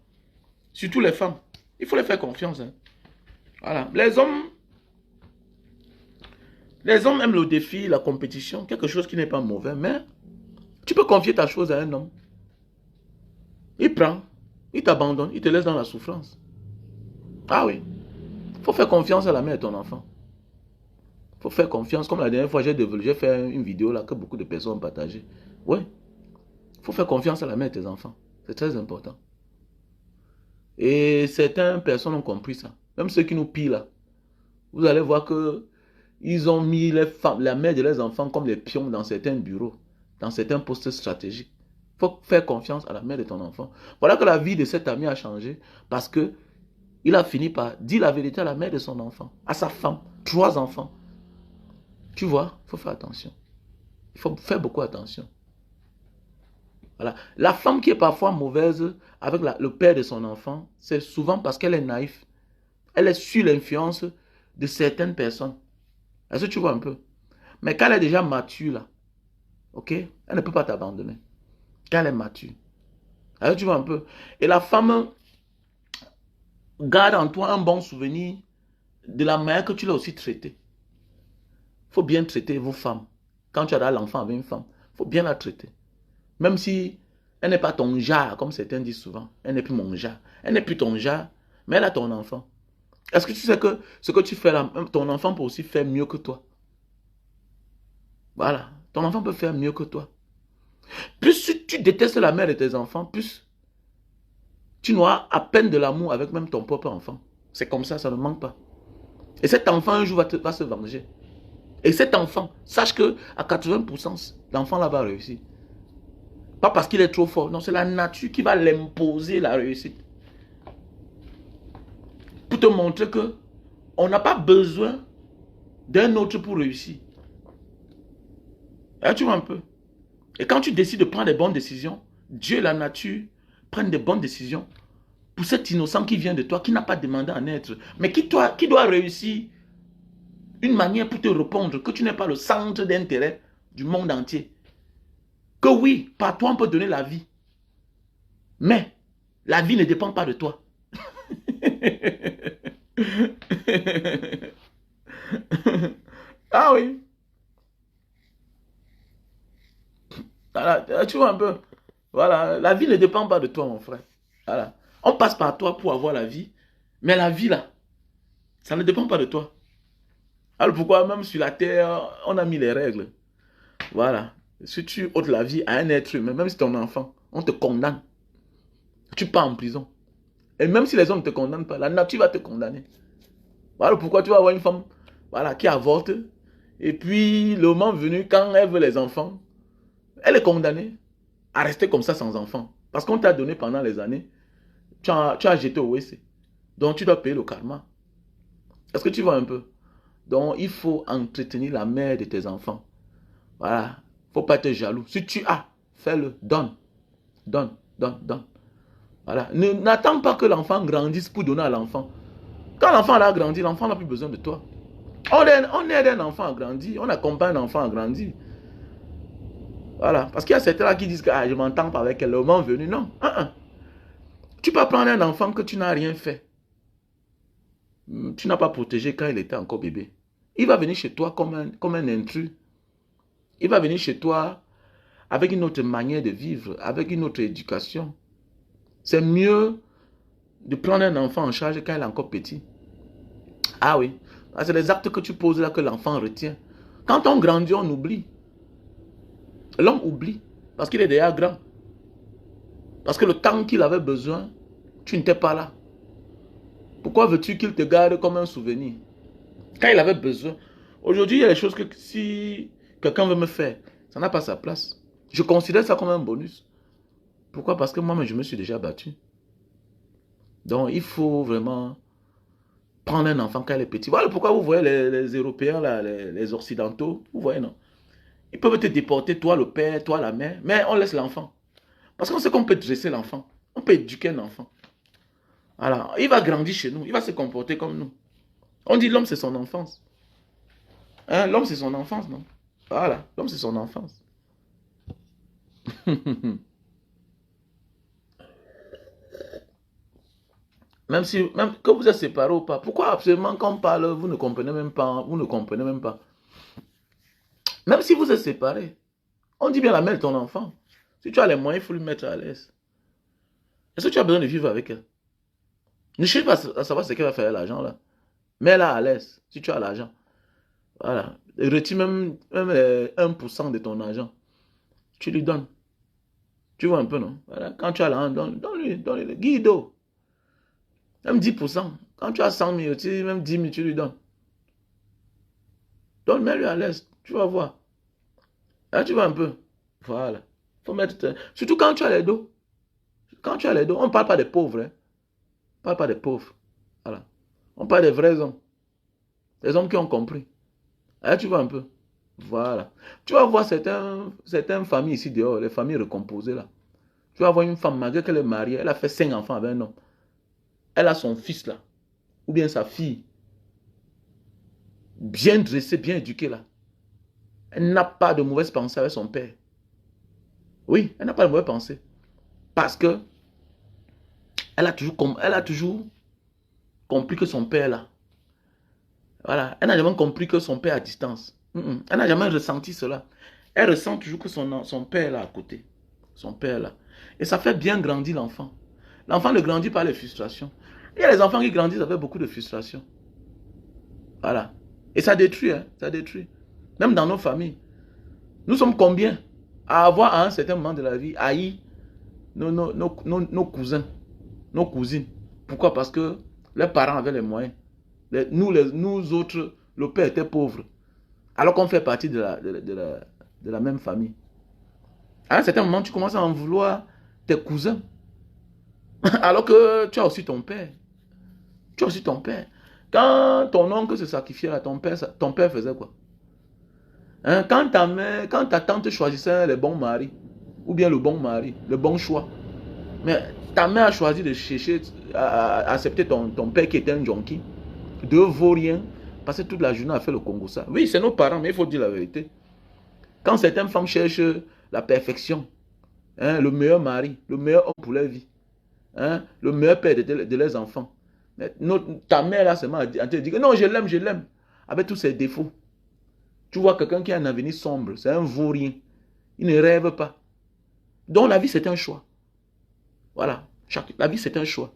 Surtout les femmes. Il faut les faire confiance. Hein. Voilà. Les hommes aiment le défi, la compétition, quelque chose qui n'est pas mauvais, mais tu peux confier ta chose à un homme. Il prend, il t'abandonne, il te laisse dans la souffrance. Ah oui. Il faut faire confiance à la mère de ton enfant. Il faut faire confiance. Comme la dernière fois, j'ai fait une vidéo là que beaucoup de personnes ont partagé. Oui. Il faut faire confiance à la mère de tes enfants. C'est très important. Et certaines personnes ont compris ça. Même ceux qui nous pillent là. Vous allez voir que ils ont mis la mère de leurs enfants comme des pions dans certains bureaux, dans certains postes stratégiques. Il faut faire confiance à la mère de ton enfant. Voilà que la vie de cet ami a changé parce que il a fini par dire la vérité à la mère de son enfant, à sa femme, 3 enfants. Tu vois, il faut faire attention. Il faut faire beaucoup attention. Voilà. La femme qui est parfois mauvaise avec le père de son enfant, c'est souvent parce qu'elle est naïve. Elle est sous l'influence de certaines personnes. Est-ce que tu vois un peu? Mais quand elle est déjà mature, là, ok? Elle ne peut pas t'abandonner. Quand elle est mature. Est-ce que tu vois un peu? Et la femme garde en toi un bon souvenir de la manière que tu l'as aussi traité. Il faut bien traiter vos femmes. Quand tu as l'enfant avec une femme, il faut bien la traiter. Même si elle n'est pas ton genre, comme certains disent souvent. Elle n'est plus mon genre. Elle n'est plus ton genre, mais elle a ton enfant. Est-ce que tu sais que ce que tu fais là, ton enfant peut aussi faire mieux que toi? Voilà. Ton enfant peut faire mieux que toi. Plus tu détestes la mère de tes enfants, plus tu n'auras à peine de l'amour avec même ton propre enfant. C'est comme ça, ça ne manque pas. Et cet enfant un jour va se venger. Et cet enfant, sache que à 80%, l'enfant là va réussir. Pas parce qu'il est trop fort. Non, c'est la nature qui va l'imposer la réussite. Pour te montrer que on n'a pas besoin d'un autre pour réussir. Et tu vois un peu. Et quand tu décides de prendre des bonnes décisions, Dieu et la nature prennent des bonnes décisions pour cet innocent qui vient de toi, qui n'a pas demandé à naître, mais qui doit réussir une manière pour te répondre, que tu n'es pas le centre d'intérêt du monde entier. Que oui, par toi on peut donner la vie. Mais la vie ne dépend pas de toi. Ah oui. Voilà, tu vois un peu. Voilà, la vie ne dépend pas de toi, mon frère. Voilà. On passe par toi pour avoir la vie, mais la vie là, ça ne dépend pas de toi. Alors pourquoi même sur la terre, on a mis les règles. Voilà. Si tu ôtes la vie à un être humain, même si ton enfant, on te condamne. Tu pars en prison. Et même si les hommes ne te condamnent pas, la nature va te condamner. Voilà pourquoi tu vas avoir une femme, voilà, qui avorte. Et puis, le moment venu, quand elle veut les enfants, elle est condamnée à rester comme ça sans enfants. Parce qu'on t'a donné pendant les années, tu as jeté au WC. Donc, tu dois payer le karma. Est-ce que tu vois un peu? Donc, il faut entretenir la mère de tes enfants. Voilà. Il ne faut pas être jaloux. Si tu as, fais-le. Donne. Donne, donne, donne. Voilà. N'attends pas que l'enfant grandisse pour donner à l'enfant. Quand l'enfant a grandi, l'enfant n'a plus besoin de toi. On aide un enfant à grandir. On accompagne un enfant à grandir. Voilà. Parce qu'il y a certains là qui disent que je m'entends pas avec elle. Le moment venu. Non. Tu peux prendre un enfant que tu n'as rien fait. Tu n'as pas protégé quand il était encore bébé. Il va venir chez toi comme un intrus. Il va venir chez toi avec une autre manière de vivre, avec une autre éducation. C'est mieux de prendre un enfant en charge quand il est encore petit. Ah oui. C'est les actes que tu poses là que l'enfant retient. Quand on grandit, on oublie. L'homme oublie parce qu'il est déjà grand. Parce que le temps qu'il avait besoin, tu n'étais pas là. Pourquoi veux-tu qu'il te garde comme un souvenir? Quand il avait besoin. Aujourd'hui, il y a des choses que si quelqu'un veut me faire, ça n'a pas sa place. Je considère ça comme un bonus. Pourquoi? Parce que moi, je me suis déjà battu. Donc, il faut vraiment prendre un enfant quand il est petit. Voilà pourquoi vous voyez les Européens, là, les Occidentaux, vous voyez, non? Ils peuvent te déporter, toi le père, toi la mère, mais on laisse l'enfant. Parce qu'on sait qu'on peut dresser l'enfant. On peut éduquer un enfant. Alors, il va grandir chez nous, il va se comporter comme nous. On dit l'homme c'est son enfance. Hein, l'homme c'est son enfance, non? Voilà, l'homme c'est son enfance. Même que vous êtes séparés ou pas, pourquoi absolument quand on parle, vous ne comprenez même pas, vous ne comprenez même pas. Même si vous êtes séparés, on dit bien la mère de ton enfant. Si tu as les moyens, il faut lui mettre à l'aise. Est-ce que tu as besoin de vivre avec elle? Ne cherche pas à savoir ce qu'elle va faire l'argent là. Mets-la à l'aise, si tu as l'argent. Voilà. Et retire même les 1% de ton argent. Tu lui donnes. Tu vois un peu, non? Voilà. Quand tu as l'argent, donne-lui le guido. Même 10%. Quand tu as 100 000, même 10 000, tu lui donnes. Mets-lui à l'aise. Tu vas voir. Là, tu vois un peu. Voilà. Faut mettre. Surtout quand tu as les dos. Quand tu as les dos, on ne parle pas des pauvres. Hein. On ne parle pas des pauvres. Voilà. On parle des vrais hommes. Des hommes qui ont compris. Là, tu vois un peu. Voilà. Tu vas voir certaines familles ici dehors, les familles recomposées là. Tu vas voir une femme, malgré qu'elle est mariée, elle a fait 5 enfants avec un homme. Elle a son fils là, ou bien sa fille, bien dressée, bien éduquée là. Elle n'a pas de mauvaise pensée avec son père. Oui, elle n'a pas de mauvaise pensée. Parce que elle a toujours compris que son père là, voilà, elle n'a jamais compris que son père est à distance. Elle n'a jamais ressenti cela. Elle ressent toujours que son père là à côté. Son père là. Et ça fait bien grandir l'enfant. L'enfant ne grandit pas les frustrations. Il y a les enfants qui grandissent avec beaucoup de frustrations. Voilà. Et ça détruit, hein, ça détruit. Même dans nos familles. Nous sommes combien à avoir à un certain moment de la vie haï nos cousins, nos cousines. Pourquoi? Parce que les parents avaient les moyens. Nous autres, le père était pauvre. Alors qu'on fait partie de la même famille. À un certain moment, tu commences à en vouloir tes cousins. Alors que tu as aussi ton père. Tu as aussi ton père. Quand ton oncle se sacrifiait à ton père faisait quoi? Hein, quand ta mère, quand ta tante choisissait le bon mari, ou bien le bon mari, le bon choix, mais ta mère a choisi de chercher, à accepter ton père qui était un junkie, de vaut rien, passer toute la journée à faire le Congo ça. Oui, c'est nos parents, mais il faut dire la vérité. Quand certaines femmes cherchent la perfection, hein, le meilleur mari, le meilleur homme pour leur vie, hein, le meilleur père de leurs enfants, mais ta mère là seulement te dit que non, je l'aime, avec tous ses défauts. Tu vois quelqu'un qui a un avenir sombre, c'est un vaurien. Il ne rêve pas. Donc la vie c'est un choix. Voilà. La vie c'est un choix.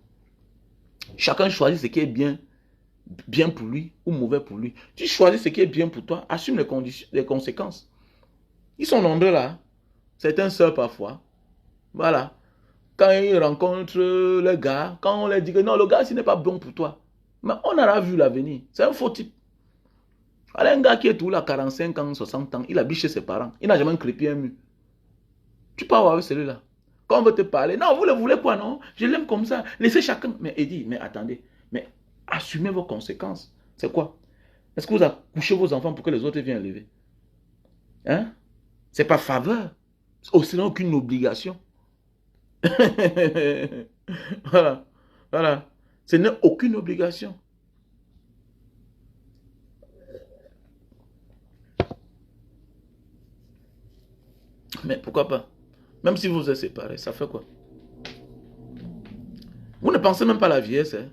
Chacun choisit ce qui est bien pour lui ou mauvais pour lui. Tu choisis ce qui est bien pour toi, assume les conséquences. Ils sont nombreux là. Certains seuls parfois. Voilà. Quand ils rencontrent le gars, quand on leur dit que non, le gars, ce n'est pas bon pour toi. Mais on aura vu l'avenir. C'est un faux type. Voilà un gars qui est tout là, 45 ans, 60 ans, il habite chez ses parents. Il n'a jamais crépi un mur. Tu parles avec celui-là. Quand on veut te parler, non, vous le voulez quoi, non? Je l'aime comme ça. Laissez chacun. Mais il dit, mais attendez, mais assumez vos conséquences. C'est quoi? Est-ce que vous accouchez vos enfants pour que les autres viennent élever? Hein? C'est pas faveur. Ce n'est aucune obligation. Voilà. Voilà. Ce n'est aucune obligation. Mais pourquoi pas? Même si vous êtes séparés, ça fait quoi? Vous ne pensez même pas à la vieillesse. Hein?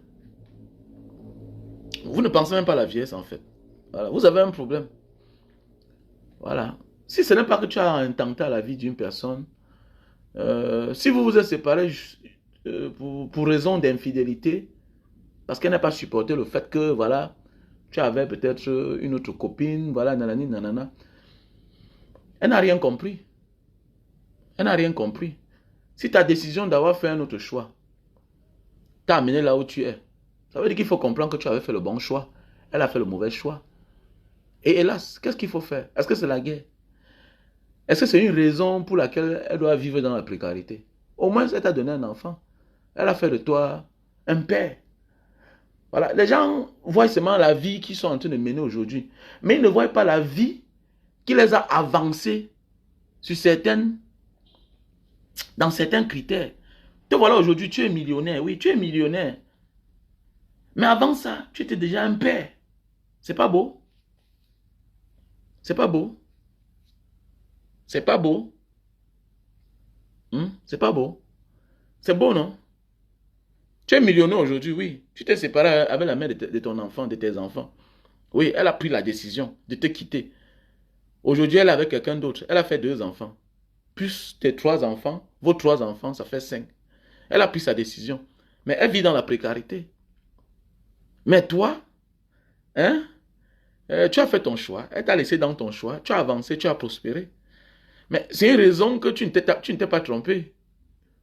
Vous ne pensez même pas à la vieillesse en fait. Voilà. Vous avez un problème. Voilà. Si ce n'est pas que tu as intenté à la vie d'une personne, si vous vous êtes séparés pour raison d'infidélité, parce qu'elle n'a pas supporté le fait que, voilà, tu avais peut-être une autre copine, voilà, nanani, nanana. Elle n'a rien compris. Elle n'a rien compris. Si ta décision d'avoir fait un autre choix t'a amené là où tu es, ça veut dire qu'il faut comprendre que tu avais fait le bon choix. Elle a fait le mauvais choix. Et hélas, qu'est-ce qu'il faut faire? Est-ce que c'est la guerre? Est-ce que c'est une raison pour laquelle elle doit vivre dans la précarité? Au moins, elle t'a donné un enfant. Elle a fait de toi un père. Voilà. Les gens voient seulement la vie qu'ils sont en train de mener aujourd'hui. Mais ils ne voient pas la vie qui les a avancés dans certains critères. Te voilà aujourd'hui, tu es millionnaire. Oui, tu es millionnaire. Mais avant ça, tu étais déjà un père. C'est pas beau? C'est pas beau? C'est pas beau? C'est pas beau? C'est beau, non? Tu es millionnaire aujourd'hui, oui. Tu t'es séparé avec la mère de ton enfant, de tes enfants. Oui, elle a pris la décision de te quitter. Aujourd'hui, elle est avec quelqu'un d'autre. Elle a fait 2 enfants. Plus tes 3 enfants, vos 3 enfants, ça fait 5. Elle a pris sa décision. Mais elle vit dans la précarité. Mais toi, hein, tu as fait ton choix. Elle t'a laissé dans ton choix. Tu as avancé, tu as prospéré. Mais c'est une raison que tu ne t'es pas trompé.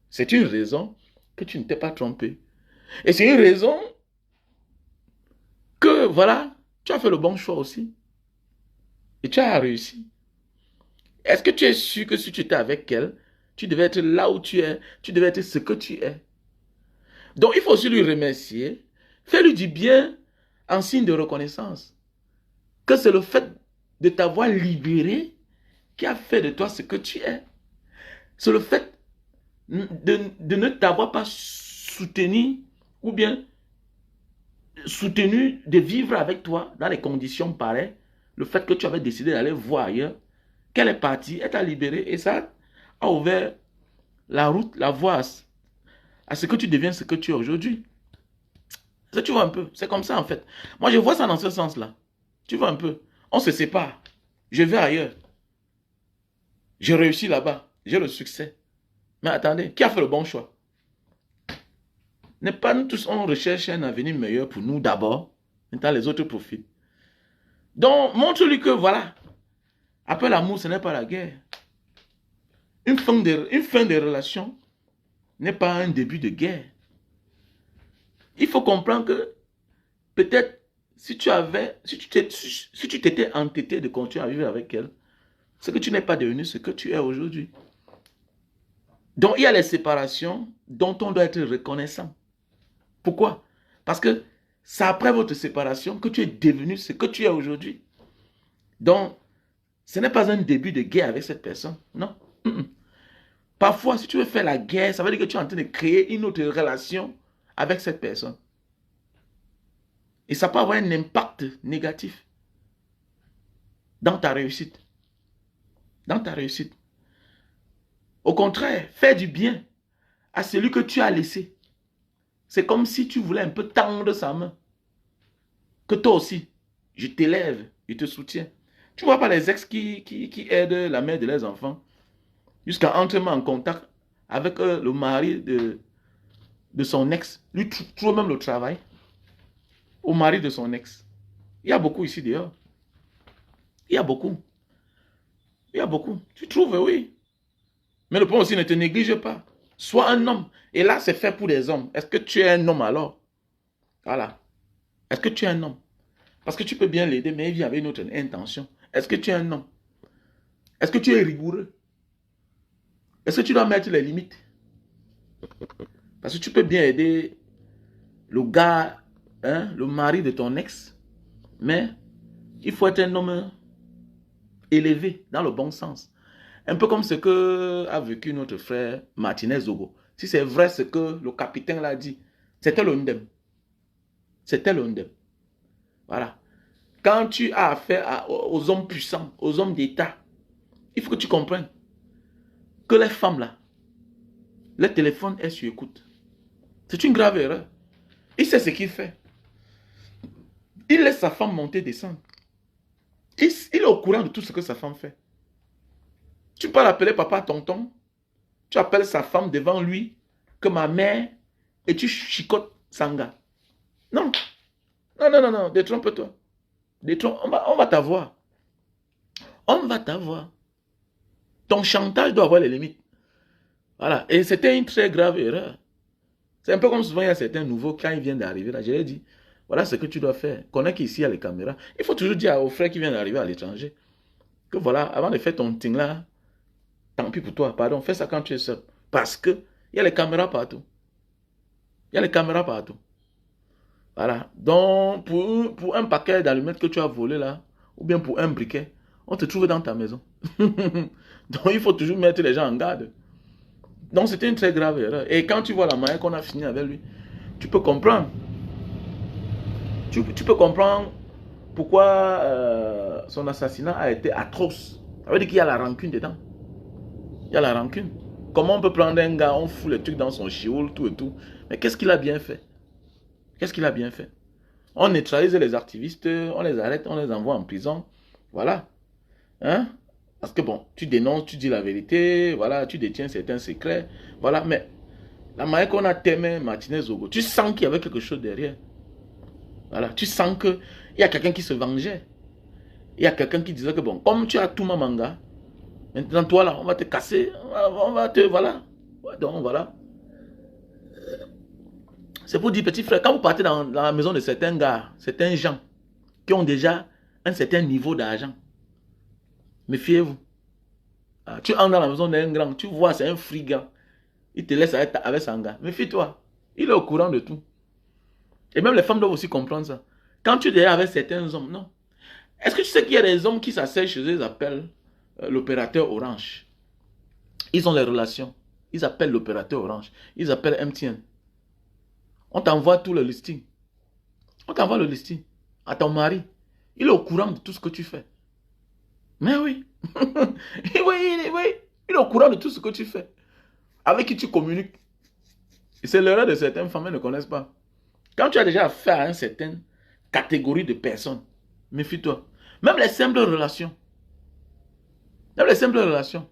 C'est une raison que tu ne t'es pas trompé. Et c'est une raison que, voilà, tu as fait le bon choix aussi. Et tu as réussi. Est-ce que tu es sûr que si tu étais avec elle, tu devais être là où tu es, tu devais être ce que tu es? Donc, il faut aussi lui remercier. Fais-lui du bien en signe de reconnaissance. Que c'est le fait de t'avoir libéré qui a fait de toi ce que tu es. C'est le fait de ne t'avoir pas soutenu ou bien soutenu de vivre avec toi dans les conditions pareilles. Le fait que tu avais décidé d'aller voir ailleurs, qu'elle est partie, elle t'a libéré et ça a ouvert la route, la voie à ce que tu deviens ce que tu es aujourd'hui. Tu vois un peu, c'est comme ça en fait. Moi je vois ça dans ce sens-là. Tu vois un peu, on se sépare, je vais ailleurs, je réussis là-bas, j'ai le succès. Mais attendez, qui a fait le bon choix? N'est pas nous tous, on recherche un avenir meilleur pour nous d'abord, maintenant les autres profitent. Donc montre-lui que voilà, après l'amour ce n'est pas la guerre. Une fin de relation n'est pas un début de guerre. Il faut comprendre que peut-être si tu t'étais entêté de continuer à vivre avec elle, c'est que tu n'es pas devenu ce que tu es aujourd'hui. Donc, il y a les séparations dont on doit être reconnaissant. Pourquoi? Parce que c'est après votre séparation que tu es devenu ce que tu es aujourd'hui. Donc, ce n'est pas un début de guerre avec cette personne. Non. Parfois, si tu veux faire la guerre, ça veut dire que tu es en train de créer une autre relation avec cette personne. Et ça peut avoir un impact négatif dans ta réussite. Dans ta réussite. Au contraire, fais du bien à celui que tu as laissé. C'est comme si tu voulais un peu tendre sa main. Que toi aussi, je t'élève, je te soutiens. Tu vois pas les ex qui aident la mère de leurs enfants jusqu'à entrer en contact avec le mari de son ex. Lui trouve même le travail au mari de son ex. Il y a beaucoup ici dehors. Il y a beaucoup. Il y a beaucoup. Tu trouves, oui. Mais le point aussi, ne te néglige pas. Sois un homme. Et là, c'est fait pour les hommes. Est-ce que tu es un homme alors? Voilà. Est-ce que tu es un homme? Parce que tu peux bien l'aider, mais il vient avec une autre intention. Est-ce que tu es un homme? Est-ce que tu es rigoureux? Est-ce que tu dois mettre les limites? Parce que tu peux bien aider le gars, hein, le mari de ton ex, mais il faut être un homme élevé, dans le bon sens. Un peu comme ce que a vécu notre frère Martinez Zogo. Si c'est vrai ce que le capitaine l'a dit, c'était le Ndem. C'était le Ndem. Voilà. Quand tu as affaire aux hommes puissants, aux hommes d'État, il faut que tu comprennes que les femmes là, le téléphone est sur écoute. C'est une grave erreur. Il sait ce qu'il fait. Il laisse sa femme monter, descendre. Il est au courant de tout ce que sa femme fait. Tu peux l'appeler papa, tonton. Tu appelles sa femme devant lui, que ma mère, et tu chicotes Sanga. Non. Non, non, non, non. Détrompe-toi. On va t'avoir. On va t'avoir. Ton chantage doit avoir les limites. Voilà. Et c'était une très grave erreur. C'est un peu comme souvent il y a certains nouveaux, quand ils viennent d'arriver, là, je leur dis, voilà ce que tu dois faire. Connais qu'ici il y a les caméras. Il faut toujours dire aux frères qui viennent d'arriver à l'étranger que voilà, avant de faire ton ting là, tant pis pour toi, pardon, fais ça quand tu es seul. Parce que il y a les caméras partout. Il y a les caméras partout. Voilà. Donc, pour un paquet d'allumettes que tu as volé là, ou bien pour un briquet, on te trouve dans ta maison. Donc, il faut toujours mettre les gens en garde. Donc, c'était une très grave erreur. Et quand tu vois la manière qu'on a fini avec lui, tu peux comprendre. Tu peux comprendre pourquoi son assassinat a été atroce. Ça veut dire qu'il y a la rancune dedans. Il y a la rancune. Comment on peut prendre un gars, on fout les trucs dans son chioul, tout et tout. Mais qu'est-ce qu'il a bien fait? Qu'est-ce qu'il a bien fait? On neutralise les activistes, on les arrête, on les envoie en prison. Voilà. Hein? Parce que bon, tu dénonces, tu dis la vérité, voilà, tu détiens certains secrets. Voilà, mais la manière qu'on a témé Martinez Zogo, tu sens qu'il y avait quelque chose derrière. Voilà, tu sens qu'il y a quelqu'un qui se vengeait. Il y a quelqu'un qui disait que bon, comme tu as tout ma manga, maintenant toi là, on va te casser, on va te, voilà. Ouais, donc voilà. C'est pour dire, petit frère, quand vous partez dans la maison de certains gars, certains gens qui ont déjà un certain niveau d'argent, méfiez-vous. Ah, tu entres dans la maison d'un grand, tu vois, c'est un frigant. Il te laisse avec son gars. Méfie-toi. Il est au courant de tout. Et même les femmes doivent aussi comprendre ça. Quand tu es déjà avec certains hommes, non. Est-ce que tu sais qu'il y a des hommes qui s'asseyent chez eux, ils appellent l'opérateur Orange. Ils ont les relations. Ils appellent l'opérateur Orange. Ils appellent MTN. On t'envoie tout le listing. On t'envoie le listing à ton mari. Il est au courant de tout ce que tu fais. Mais oui. Oui. Il est au courant de tout ce que tu fais. Avec qui tu communiques. Et c'est l'erreur de certaines femmes, elles ne connaissent pas. Quand tu as déjà affaire à une certaine catégorie de personnes, méfie-toi. Même les simples relations. Même les simples relations.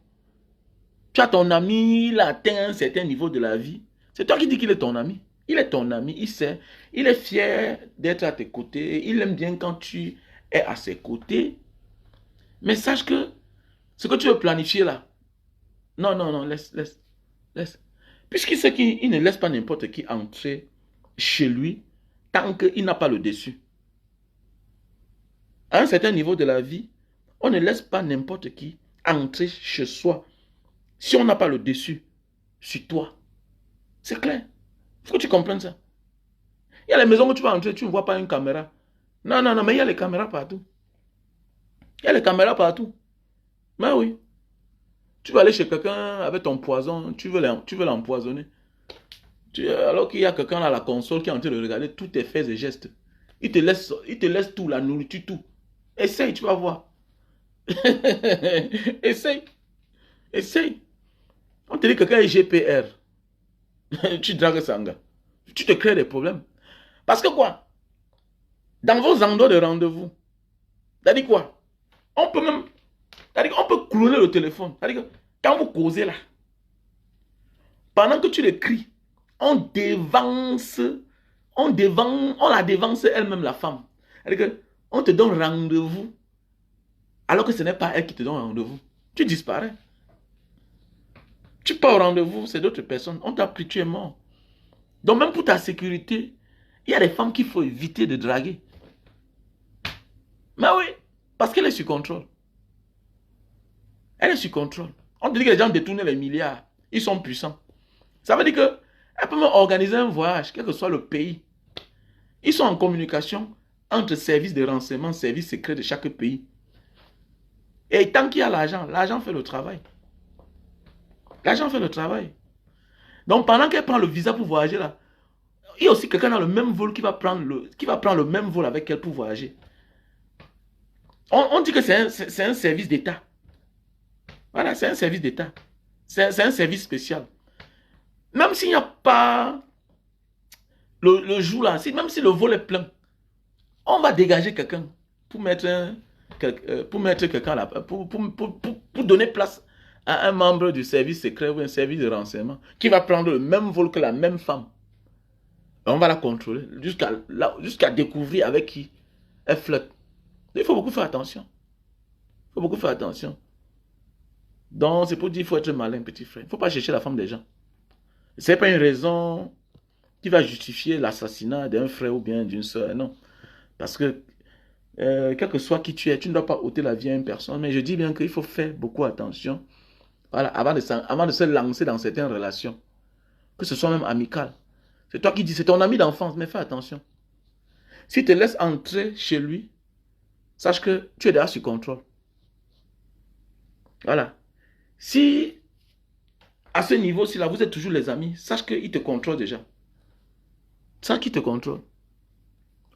Tu as ton ami, il a atteint un certain niveau de la vie. C'est toi qui dis qu'il est ton ami. Il est ton ami, il sait. Il est fier d'être à tes côtés. Il aime bien quand tu es à ses côtés. Mais sache que ce que tu veux planifier là, non, laisse. Puisqu'il sait qu'il ne laisse pas n'importe qui entrer chez lui tant qu'il n'a pas le dessus. À un certain niveau de la vie, on ne laisse pas n'importe qui entrer chez soi si on n'a pas le dessus sur toi. C'est clair. Il faut que tu comprennes ça. Il y a les maisons où tu vas entrer, tu ne vois pas une caméra. Non, non, non, mais il y a les caméras partout. Il y a les caméras partout. Mais oui. Tu vas aller chez quelqu'un avec ton poison, tu veux l'empoisonner. Alors qu'il y a quelqu'un à la console qui est en train de regarder tous tes faits et gestes. Il te laisse tout, la nourriture, tout. Essaye, tu vas voir. Essaye. Essaye. On te dit que quelqu'un est GPR. Tu dragues Sanga. Tu te crées des problèmes. Parce que quoi? Dans vos endroits de rendez-vous, c'est-à-dire quoi? On peut même, c'est-à-dire qu'on peut cloner le téléphone. C'est-à-dire que quand vous causez là, pendant que tu le cries, on la dévance elle-même, la femme. C'est-à-dire qu'on te donne rendez-vous, alors que ce n'est pas elle qui te donne rendez-vous. Tu disparais. Tu pars au rendez-vous, c'est d'autres personnes. On t'a pris, tu es mort. Donc même pour ta sécurité, il y a des femmes qu'il faut éviter de draguer. Mais oui, parce qu'elle est sous contrôle. Elle est sous contrôle. On te dit que les gens détournent les milliards. Ils sont puissants. Ça veut dire qu'elle peut même organiser un voyage, quel que soit le pays. Ils sont en communication entre services de renseignement, services secrets de chaque pays. Et tant qu'il y a l'argent, l'argent fait le travail. L'argent fait le travail. Donc pendant qu'elle prend le visa pour voyager là, il y a aussi quelqu'un dans le même vol qui va prendre le même vol avec elle pour voyager. On dit que c'est un service d'État. Voilà, c'est un service d'État. C'est un service spécial. Même s'il n'y a pas le jour là, même si le vol est plein, on va dégager quelqu'un pour mettre quelqu'un là, pour donner place à un membre du service secret ou un service de renseignement qui va prendre le même vol que la même femme. Et on va la contrôler jusqu'à découvrir avec qui elle flotte. Il faut beaucoup faire attention. Il faut beaucoup faire attention. Donc, c'est pour dire qu'il faut être malin, petit frère. Il ne faut pas chercher la femme des gens. Ce n'est pas une raison qui va justifier l'assassinat d'un frère ou bien d'une soeur. Non. Parce que, quel que soit qui tu es, tu ne dois pas ôter la vie à une personne. Mais je dis bien qu'il faut faire beaucoup attention, voilà, avant de se lancer dans certaines relations. Que ce soit même amical. C'est toi qui dis, c'est ton ami d'enfance, mais fais attention. S'il te laisse entrer chez lui, sache que tu es déjà sous contrôle. Voilà. Si, à ce niveau-ci, là, vous êtes toujours les amis, sache qu'il te contrôle déjà. Sache qu'il te contrôle.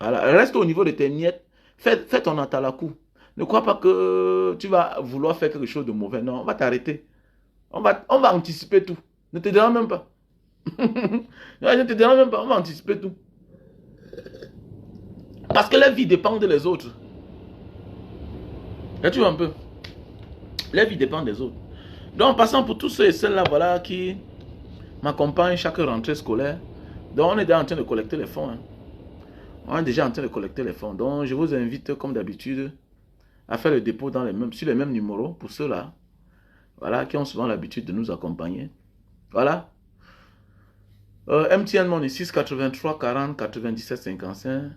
Voilà. Reste au niveau de tes miettes. Fais ton atalakou. Ne crois pas que tu vas vouloir faire quelque chose de mauvais. Non, on va t'arrêter. On va anticiper tout. Ne te dérange même pas. Ne te dérange même pas. On va anticiper tout. Parce que la vie dépend des autres. Là, tu vois un peu. La vie dépend des autres. Donc, en passant pour tous ceux et celles-là, voilà, qui m'accompagnent chaque rentrée scolaire. Donc, on est déjà en train de collecter les fonds. Hein. On est déjà en train de collecter les fonds. Donc, je vous invite, comme d'habitude, à faire le dépôt sur les mêmes numéros pour ceux-là. Voilà, qui ont souvent l'habitude de nous accompagner. Voilà. MTN Money 6 83 40 97 55.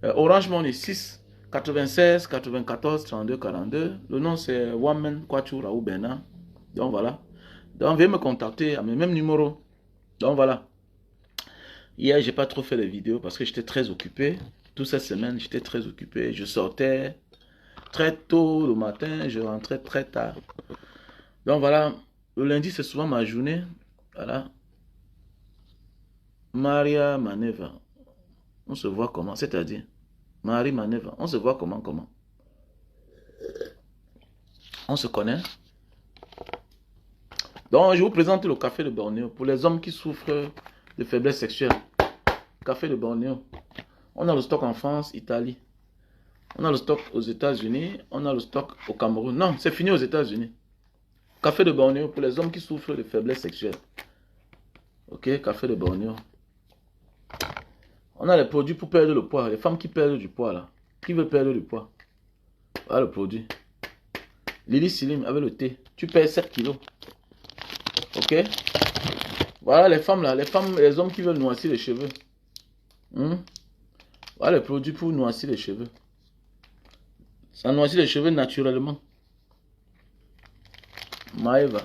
Orange Money 6 96 94 32 42. Le nom c'est Wamen Kwachu Raoult Bernard. Donc voilà. Donc veuillez me contacter à mes mêmes numéros. Donc voilà. Hier, j'ai pas trop fait de vidéos parce que j'étais très occupé. Toute cette semaine, j'étais très occupé. Je sortais très tôt le matin, je rentrais très tard. Donc voilà. Le lundi, c'est souvent ma journée. Voilà. Maria Maneva. On se voit comment? C'est-à-dire Marie Maneva. On se voit comment? On se connaît. Donc, je vous présente le café de Bornéo pour les hommes qui souffrent de faiblesse sexuelle. Café de Bornéo. On a le stock en France, Italie. On a le stock aux États-Unis. On a le stock au Cameroun. Non, c'est fini aux États-Unis. Café de Bornéo pour les hommes qui souffrent de faiblesse sexuelle. Ok, café de Bornéo. On a les produits pour perdre le poids. Les femmes qui perdent du poids là. Qui veulent perdre du poids? Voilà le produit. Lily Silim avec le thé. Tu perds 7 kilos. Ok? Voilà les femmes là. Les hommes qui veulent noircir les cheveux. Voilà les produits pour noircir les cheveux. Ça noircit les cheveux naturellement. Maëva.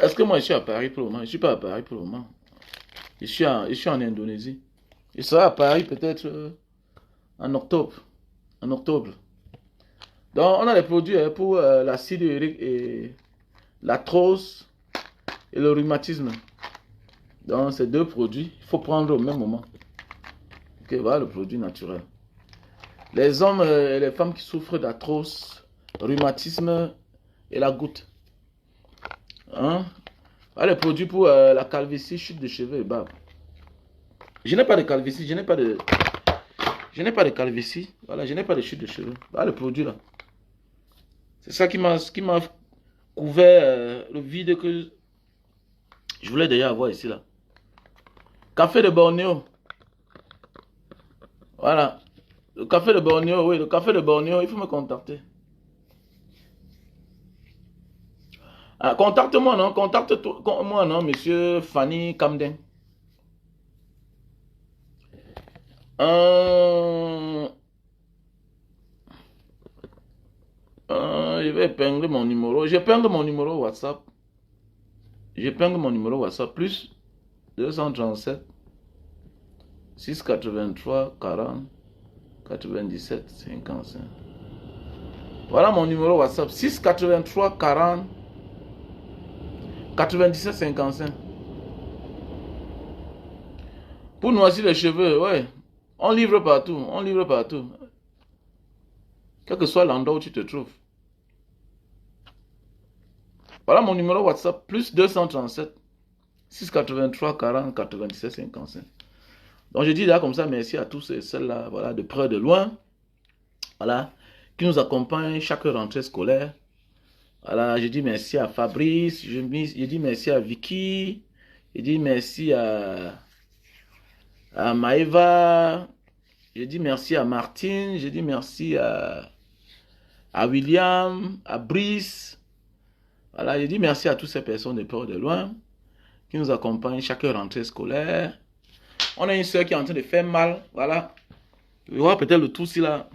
Est-ce que moi je suis à Paris pour le moment? Je ne suis pas à Paris pour le moment. Je suis en Indonésie. Je serai à Paris peut-être en octobre. En octobre. Donc on a les produits pour l'acide urique et l'arthrose et le rhumatisme. Donc ces deux produits, il faut prendre au même moment. Ok, voilà le produit naturel. Les hommes et les femmes qui souffrent d'arthrose, rhumatisme et la goutte. Hein? Voilà les produits pour la calvitie, chute de cheveux et barbe. Je n'ai pas de calvitie, je n'ai pas de calvitie. Voilà, je n'ai pas de chute de cheveux. Voilà le produit là. C'est ça qui m'a couvert le vide que je voulais déjà avoir ici là. Café de Bornéo. Voilà. Le café de Bornéo, oui, le café de Bornéo, il faut me contacter. Ah, contacte-moi, non? Contacte-moi, non, monsieur Fanny Camden. Je vais épingler mon numéro. J'épingle mon numéro WhatsApp. J'épingle mon numéro WhatsApp. Plus 237 683 40 97 55. Voilà mon numéro WhatsApp. 683 40 97 55. Pour noircir les cheveux, ouais. On livre partout. On livre partout. Quel que soit l'endroit où tu te trouves. Voilà mon numéro WhatsApp. Plus 237 683 40 97 55. Donc je dis là comme ça merci à tous et celles-là, voilà, de près de loin, voilà, qui nous accompagnent chaque rentrée scolaire. Voilà, je dis merci à Fabrice, je dis merci à Vicky, je dis merci à Maëva, je dis merci à Martine, je dis merci à William, à Brice. Voilà, je dis merci à toutes ces personnes de près de loin qui nous accompagnent chaque rentrée scolaire. On a une soeur qui est en train de faire mal, voilà. Tu vois peut-être le tout ici là.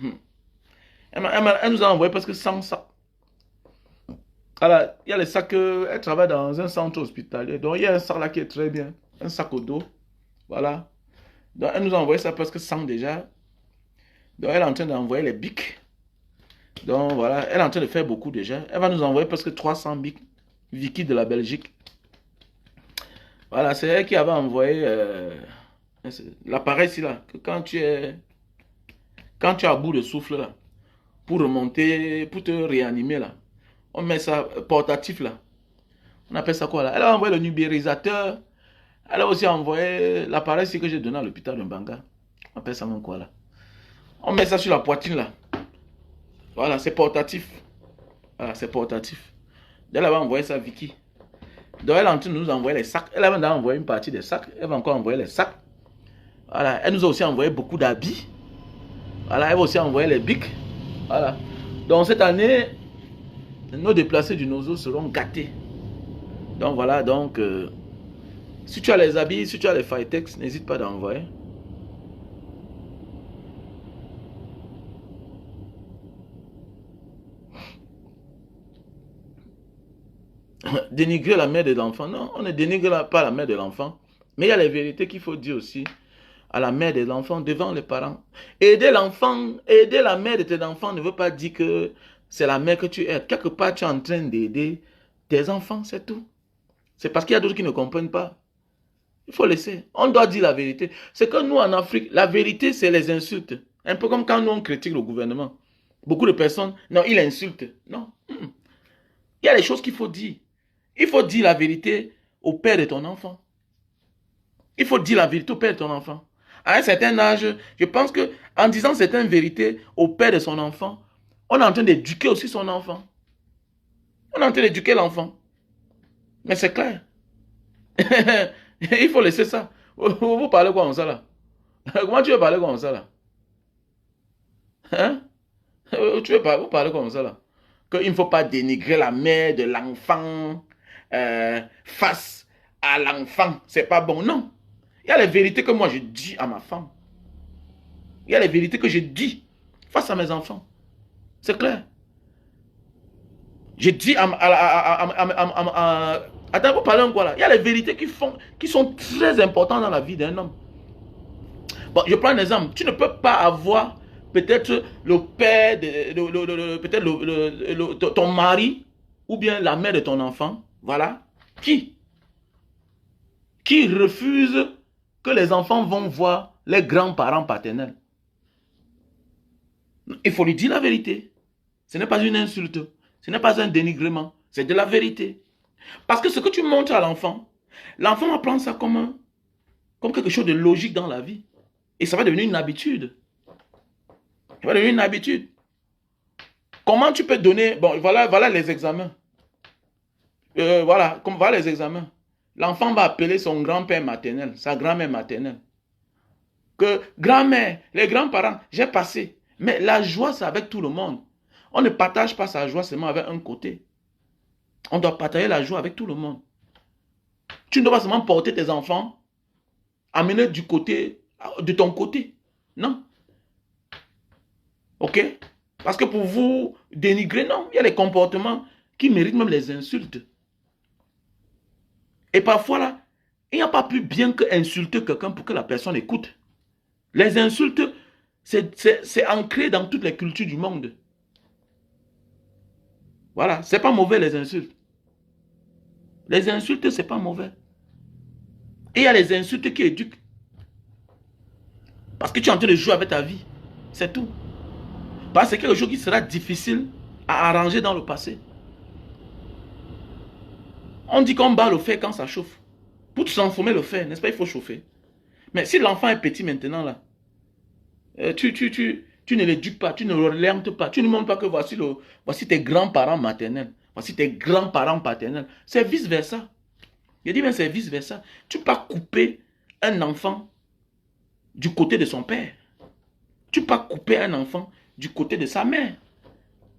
Elle nous a envoyé presque 100 sacs. Voilà, il y a les sacs, elle travaille dans un centre hospitalier. Donc il y a un sac là qui est très bien. Un sac au dos. Voilà. Donc elle nous a envoyé ça presque 100 déjà. Donc elle est en train d'envoyer les bics. Donc voilà, elle est en train de faire beaucoup déjà. Elle va nous envoyer presque 300 bics. Vicky de la Belgique. Voilà, c'est elle qui avait envoyé l'appareil ici là. Que quand tu es à bout de souffle là, pour remonter, pour te réanimer là, on met ça portatif là. On appelle ça quoi là? Elle a envoyé le numérisateur. Elle a aussi envoyé l'appareil que j'ai donné à l'hôpital de Mbanga. On appelle ça quoi là? On met ça sur la poitrine là. Voilà, c'est portatif. Voilà, c'est portatif. Elle va envoyer ça à Vicky. Donc elle est en train de nous envoyer les sacs. Elle a envoyé une partie des sacs. Elle va encore envoyer les sacs. Voilà, elle nous a aussi envoyé beaucoup d'habits. Voilà, elle va aussi envoyer les bics. Voilà. Donc cette année, nos déplacés du Nozo seront gâtés. Donc voilà, donc si tu as les habits, si tu as les Fightex, n'hésite pas d'envoyer. Dénigrer la mère de l'enfant. Non, on ne dénigre pas la mère de l'enfant. Mais il y a les vérités qu'il faut dire aussi à la mère de l'enfant devant les parents. Aider l'enfant, aider la mère de tes enfants ne veut pas dire que c'est la mère que tu aides. Quelque part, tu es en train d'aider tes enfants, c'est tout. C'est parce qu'il y a d'autres qui ne comprennent pas. Il faut laisser. On doit dire la vérité. C'est que nous, en Afrique, la vérité, c'est les insultes. Un peu comme quand nous, on critique le gouvernement. Beaucoup de personnes, non, il insulte. Non. Il y a des choses qu'il faut dire. Il faut dire la vérité au père de ton enfant. Il faut dire la vérité au père de ton enfant. À un certain âge, je pense que en disant certaines vérités au père de son enfant, on est en train d'éduquer aussi son enfant. On est en train d'éduquer l'enfant. Mais c'est clair. Il faut laisser ça. Vous parlez quoi comme ça là? Comment tu veux parler comme ça là? Hein? Vous parlez comme ça là? Qu'il ne faut pas dénigrer la mère de l'enfant face à l'enfant. C'est pas bon. Non. Il y a les vérités que moi je dis à ma femme. Il y a les vérités que je dis face à mes enfants. C'est clair. J'ai dit attends, vous parlez quoi là? Il y a les vérités qui sont très importantes dans la vie d'un homme. Bon, je prends un exemple. Tu ne peux pas avoir peut-être le père, peut-être ton mari ou bien la mère de ton enfant, voilà, qui refuse que les enfants vont voir les grands-parents paternels. Il faut lui dire la vérité. Ce n'est pas une insulte, ce n'est pas un dénigrement, c'est de la vérité. Parce que ce que tu montres à l'enfant, l'enfant va prendre ça comme quelque chose de logique dans la vie. Et ça va devenir une habitude. Ça va devenir une habitude. Comment tu peux donner... Bon, voilà les examens. Voilà les examens. L'enfant va appeler son grand-père maternel, sa grand-mère maternelle. Que grand-mère, les grands-parents, j'ai passé. Mais la joie, c'est avec tout le monde. On ne partage pas sa joie seulement avec un côté. On doit partager la joie avec tout le monde. Tu ne dois pas seulement porter tes enfants, amener du côté, de ton côté. Non. Ok? Parce que pour vous dénigrer, non. Il y a des comportements qui méritent même les insultes. Et parfois, là, il n'y a pas plus bien qu'insulter quelqu'un pour que la personne écoute. Les insultes, c'est ancré dans toutes les cultures du monde. Voilà, c'est pas mauvais les insultes. Les insultes, c'est pas mauvais. Et il y a les insultes qui éduquent. Parce que tu es en train de jouer avec ta vie. C'est tout. Parce que c'est quelque chose qui sera difficile à arranger dans le passé. On dit qu'on bat le fer quand ça chauffe. Pour transformer le fer, n'est-ce pas, il faut chauffer. Mais si l'enfant est petit maintenant, là, tu ne l'éduques pas, tu ne l'orientes pas, tu ne montres pas que voici tes grands-parents maternels, voici tes grands-parents paternels. C'est vice-versa. Je dis bien c'est vice-versa. Tu ne peux pas couper un enfant du côté de son père. Tu ne peux pas couper un enfant du côté de sa mère.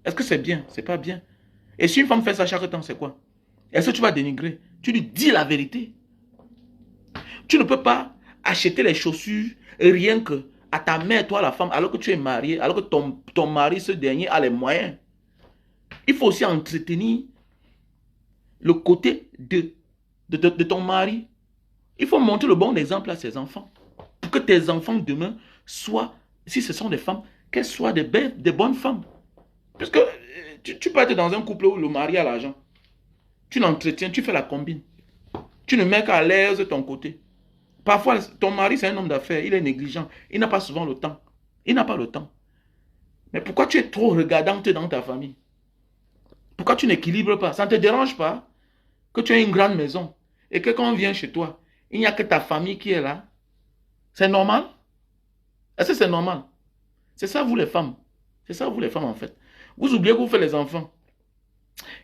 Est-ce que c'est bien? C'est pas bien. Et si une femme fait ça chaque temps, c'est quoi? Est-ce que tu vas dénigrer? Tu lui dis la vérité. Tu ne peux pas acheter les chaussures rien que à ta mère, toi la femme, alors que tu es marié, alors que ton mari, ce dernier, a les moyens. Il faut aussi entretenir le côté de ton mari. Il faut montrer le bon exemple à ses enfants. Pour que tes enfants demain soient, si ce sont des femmes, qu'elles soient des bonnes femmes. Parce que tu peux être dans un couple où le mari a l'argent. Tu l'entretiens, tu fais la combine. Tu ne mets qu'à l'aise de ton côté. Parfois, ton mari, c'est un homme d'affaires, il est négligent. Il n'a pas souvent le temps. Il n'a pas le temps. Mais pourquoi tu es trop regardante dans ta famille? Pourquoi tu n'équilibres pas? Ça ne te dérange pas que tu aies une grande maison et que quand on vient chez toi, il n'y a que ta famille qui est là? C'est normal? Est-ce que c'est normal? C'est ça, vous les femmes. C'est ça, vous les femmes, en fait. Vous oubliez que vous faites les enfants.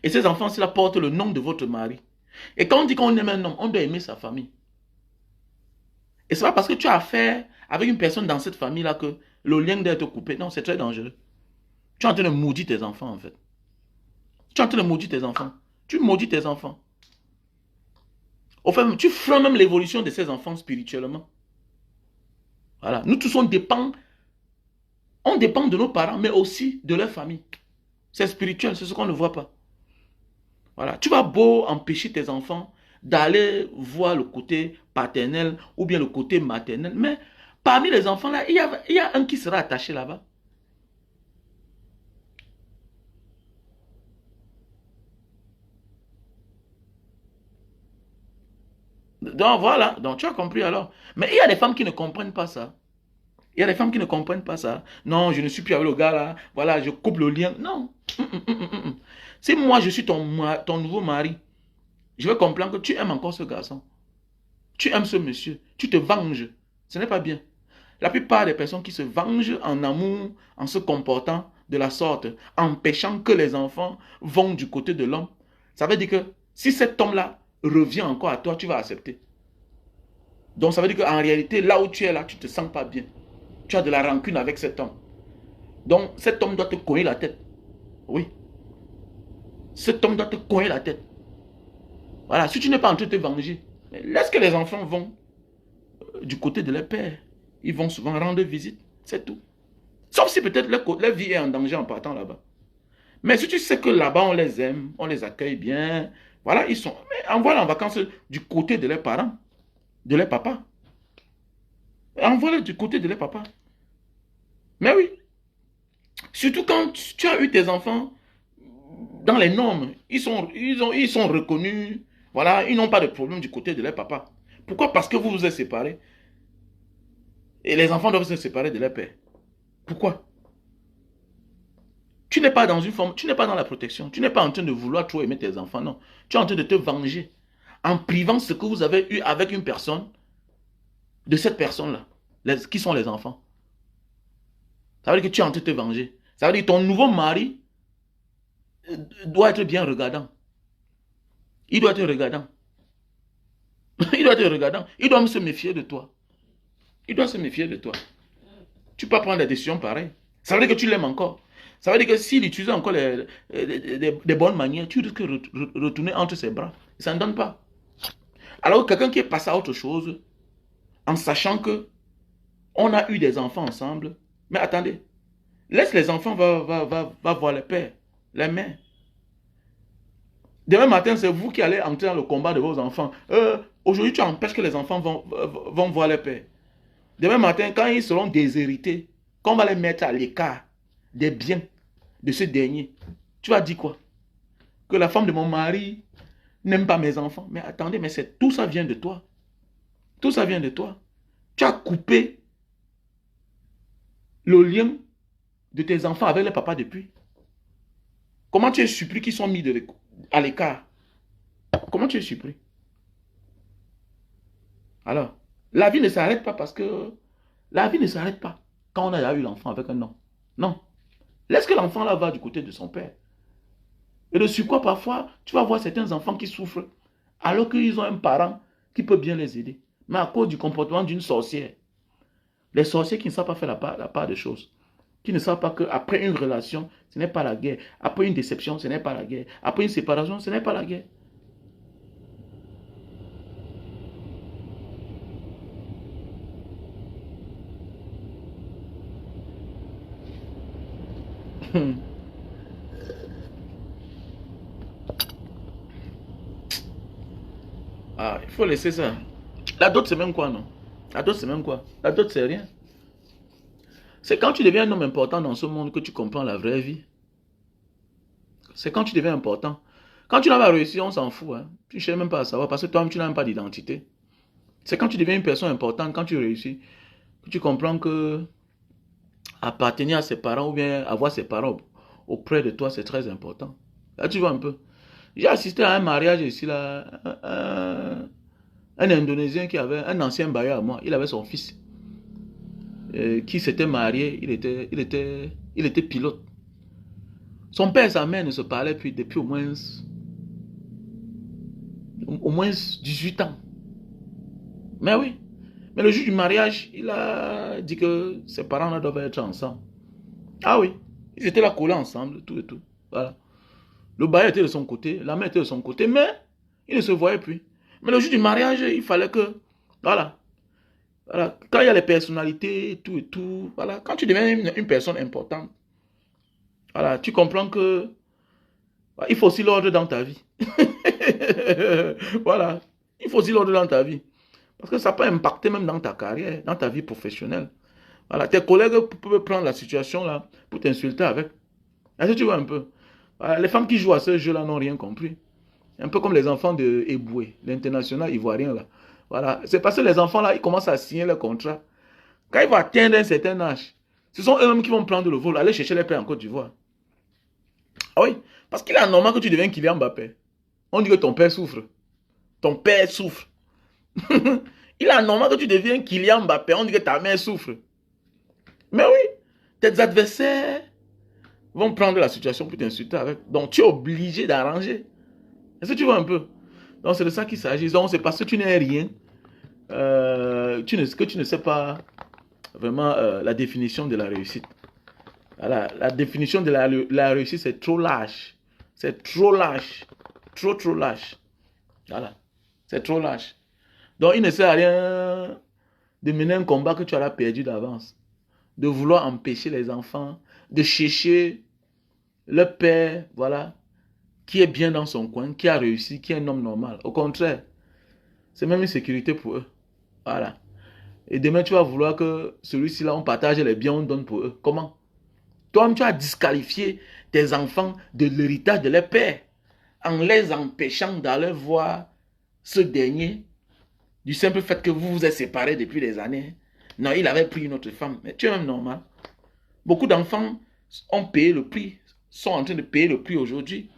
Et ces enfants, cela porte le nom de votre mari. Et quand on dit qu'on aime un homme, on doit aimer sa famille. Et c'est pas parce que tu as affaire avec une personne dans cette famille-là que le lien doit être coupé. Non, c'est très dangereux. Tu es en train de maudire tes enfants, en fait. Tu es en train de maudire tes enfants. Tu maudis tes enfants. Au fait, tu freines même l'évolution de ces enfants spirituellement. Voilà. Nous tous, on dépend de nos parents, mais aussi de leur famille. C'est spirituel, c'est ce qu'on ne voit pas. Voilà. Tu vas beau empêcher tes enfants d'aller voir le côté paternel ou bien le côté maternel. Mais parmi les enfants là, il y a un qui sera attaché là-bas. Donc voilà, donc tu as compris alors. Mais il y a des femmes qui ne comprennent pas ça. Il y a des femmes qui ne comprennent pas ça. Non, je ne suis plus avec le gars là. Voilà, je coupe le lien. Non. Si moi je suis ton nouveau mari, je vais comprendre que tu aimes encore ce garçon. Tu aimes ce monsieur. Tu te venges. Ce n'est pas bien. La plupart des personnes qui se vengent en amour, en se comportant de la sorte, empêchant que les enfants vont du côté de l'homme, ça veut dire que si cet homme-là revient encore à toi, tu vas accepter. Donc ça veut dire qu'en réalité, là où tu es là, tu ne te sens pas bien. Tu as de la rancune avec cet homme. Donc cet homme doit te cogner la tête. Oui. Cet homme doit te cogner la tête. Voilà, si tu n'es pas en train de te venger, laisse que les enfants vont du côté de leur père. Ils vont souvent rendre visite, c'est tout. Sauf si peut-être leur vie est en danger en partant là-bas. Mais si tu sais que là-bas, on les aime, on les accueille bien, voilà, ils sont... Mais envoie-les en vacances du côté de leurs parents, de leurs papas. Envoie-les du côté de leurs papas. Mais oui, surtout quand tu as eu tes enfants dans les normes, ils sont reconnus, voilà, ils n'ont pas de problème du côté de leurs papas. Pourquoi? Parce que vous vous êtes séparés. Et les enfants doivent se séparer de leur père. Pourquoi? Tu n'es pas dans une forme, tu n'es pas dans la protection. Tu n'es pas en train de vouloir trop aimer tes enfants, non. Tu es en train de te venger en privant ce que vous avez eu avec une personne, de cette personne-là, qui sont les enfants. Ça veut dire que tu es en train de te venger. Ça veut dire que ton nouveau mari doit être bien regardant. Il doit être regardant. Il doit être regardant. Il doit se méfier de toi. Il doit se méfier de toi. Tu peux pas prendre des décisions pareilles. Ça veut dire que tu l'aimes encore. Ça veut dire que s'il utilise encore des bonnes manières, tu risques de retourner entre ses bras. Ça ne donne pas. Alors quelqu'un qui est passé à autre chose, en sachant que on a eu des enfants ensemble, mais attendez, laisse les enfants va voir le père, les mères. Demain matin, c'est vous qui allez entrer dans le combat de vos enfants. Aujourd'hui, tu empêches que les enfants vont voir leur père. Demain matin, quand ils seront déshérités, qu'on va les mettre à l'écart des biens de ce dernier, tu vas dire quoi? Que la femme de mon mari n'aime pas mes enfants. Mais attendez, mais tout ça vient de toi. Tout ça vient de toi. Tu as coupé le lien de tes enfants avec les papas depuis. Comment tu es surpris qu'ils sont mis à l'écart? Comment tu es surpris? Alors, la vie ne s'arrête pas parce que... La vie ne s'arrête pas quand on a eu l'enfant avec un homme. Non. Laisse que l'enfant là va du côté de son père. Et de sur quoi parfois, tu vas voir certains enfants qui souffrent alors qu'ils ont un parent qui peut bien les aider. Mais à cause du comportement d'une sorcière. Les sorciers qui ne savent pas faire la part des choses. Qui ne savent pas qu'après une relation, ce n'est pas la guerre. Après une déception, ce n'est pas la guerre. Après une séparation, ce n'est pas la guerre. Ah, il faut laisser ça. La dot, c'est même quoi, non? La dot, c'est même quoi? La dot, c'est rien. C'est quand tu deviens un homme important dans ce monde que tu comprends la vraie vie. C'est quand tu deviens important. Quand tu n'as pas réussi, on s'en fout. Hein. Tu ne cherches même pas à savoir parce que toi-même, tu n'as même pas d'identité. C'est quand tu deviens une personne importante, quand tu réussis, que tu comprends que appartenir à ses parents ou bien avoir ses parents auprès de toi, c'est très important. Là, tu vois un peu. J'ai assisté à un mariage ici, là. Un Indonésien qui avait un ancien bailleur à moi. Il avait son fils qui s'était marié. Il était pilote. Son père et sa mère ne se parlaient plus depuis au moins 18 ans. Mais oui. Mais le jour du mariage, il a dit que ses parents là doivent être ensemble. Ah oui. Ils étaient là collés ensemble, tout et tout. Voilà. Le bailleur était de son côté, la mère était de son côté, mais ils ne se voyaient plus. Mais le jour du mariage, il fallait que... Voilà. Voilà. Quand il y a les personnalités, tout et tout, voilà. Quand tu deviens une personne importante, voilà, tu comprends que il faut aussi l'ordre dans ta vie. Voilà. Il faut aussi l'ordre dans ta vie. Parce que ça peut impacter même dans ta carrière, dans ta vie professionnelle. Voilà. Tes collègues peuvent prendre la situation là pour t'insulter avec. Est-ce que tu vois un peu? Voilà. Les femmes qui jouent à ce jeu-là n'ont rien compris. Un peu comme les enfants de Eboué, l'international ivoirien là. Voilà. C'est parce que les enfants là, ils commencent à signer le contrat. Quand ils vont atteindre un certain âge, ce sont eux-mêmes qui vont prendre le vol, aller chercher les pères en Côte d'Ivoire. Ah oui, parce qu'il est anormal que tu deviennes Kylian Mbappé. On dit que ton père souffre. Ton père souffre. Il est anormal que tu deviennes Kylian Mbappé. On dit que ta mère souffre. Mais oui, tes adversaires vont prendre la situation pour t'insulter avec. Donc tu es obligé d'arranger. Est-ce que tu vois un peu? Donc c'est de ça qu'il s'agit. Donc c'est parce que tu n'es rien. Que tu ne sais pas vraiment la définition de la réussite. Voilà, la définition de la réussite, c'est trop lâche. C'est trop lâche. Trop lâche. Voilà. C'est trop lâche. Donc, il ne sert à rien de mener un combat que tu auras perdu d'avance. de vouloir empêcher les enfants de chercher le père, voilà, qui est bien dans son coin, qui a réussi, qui est un homme normal. Au contraire, c'est même une sécurité pour eux. Voilà. Et demain, tu vas vouloir que celui-ci là, on partage les biens, on donne pour eux. Comment? Toi-même, tu as disqualifié tes enfants de l'héritage de leur père en les empêchant d'aller voir ce dernier du simple fait que vous vous êtes séparés depuis des années. Non, il avait pris une autre femme. Mais tu es même normal. Beaucoup d'enfants ont payé le prix, sont en train de payer le prix aujourd'hui,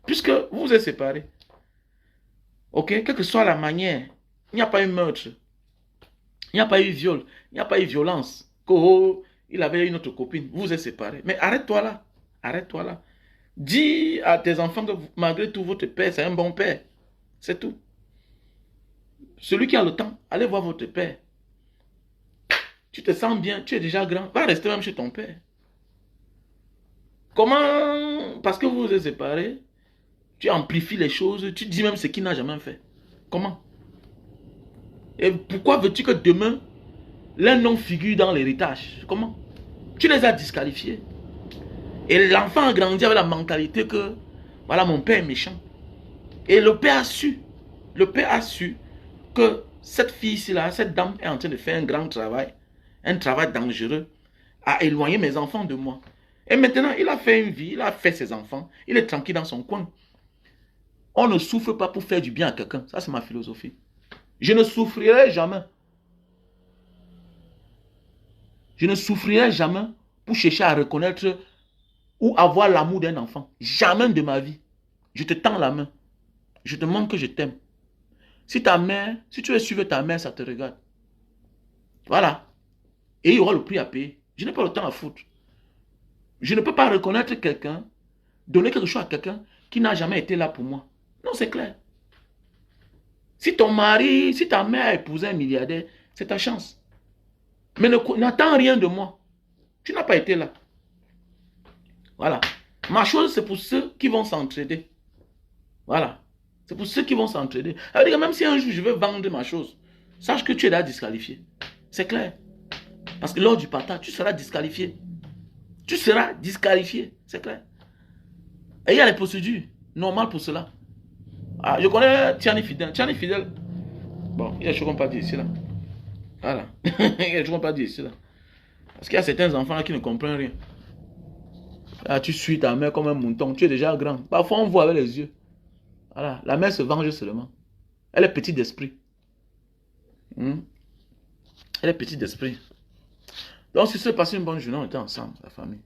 puisque vous vous êtes séparés. Ok? Quelle que soit la manière, il n'y a pas eu meurtre, il n'y a pas eu viol, il n'y a pas eu violence. Oh, il avait une autre copine, vous vous êtes séparés. Mais arrête-toi là. Arrête-toi là. Dis à tes enfants que malgré tout, votre père, c'est un bon père. C'est tout. Celui qui a le temps, allez voir votre père. Tu te sens bien, tu es déjà grand, va rester même chez ton père. Comment? Parce que vous vous êtes séparés, tu amplifies les choses, tu dis même ce qu'il n'a jamais fait. Comment? Et pourquoi veux-tu que demain, l'un nom figure dans l'héritage? Comment? Tu les as disqualifiés. Et l'enfant a grandi avec la mentalité que, voilà, mon père est méchant. Et le père a su que cette fille-ci-là, cette dame est en train de faire un grand travail, un travail dangereux, à éloigner mes enfants de moi. Et maintenant, il a fait une vie, il a fait ses enfants, il est tranquille dans son coin. On ne souffre pas pour faire du bien à quelqu'un. Ça, c'est ma philosophie. Je ne souffrirai jamais. Je ne souffrirai jamais pour chercher à reconnaître ou avoir l'amour d'un enfant. Jamais de ma vie. Je te tends la main. Je te montre que je t'aime. Si ta mère, si tu veux suivre ta mère, ça te regarde. Voilà. Et il y aura le prix à payer. Je n'ai pas le temps à foutre. Je ne peux pas reconnaître quelqu'un, donner quelque chose à quelqu'un qui n'a jamais été là pour moi. Non, c'est clair. Si ton mari, si ta mère a épousé un milliardaire, c'est ta chance. Mais n'attends rien de moi. Tu n'as pas été là. Voilà. Ma chose, c'est pour ceux qui vont s'entraider. Voilà. C'est pour ceux qui vont s'entraider. Même si un jour je veux vendre ma chose, sache que tu es là disqualifié. C'est clair. Parce que lors du partage, tu seras disqualifié. Tu seras disqualifié. C'est clair. Et il y a les procédures normales pour cela. Ah, je connais Tiani Fidel. Tiani Fidel. Bon, il y a des choses qu'on ne peut pas dire ici là. Voilà. Il y a des choses qu'on ne peut pas dire ici là. Parce qu'il y a certains enfants là qui ne comprennent rien. Là, tu suis ta mère comme un mouton. Tu es déjà grand. Parfois, on voit avec les yeux. Voilà. La mère se venge seulement. Elle est petite d'esprit. Elle est petite d'esprit. Donc, si c'est passé une bonne journée, on était ensemble, la famille.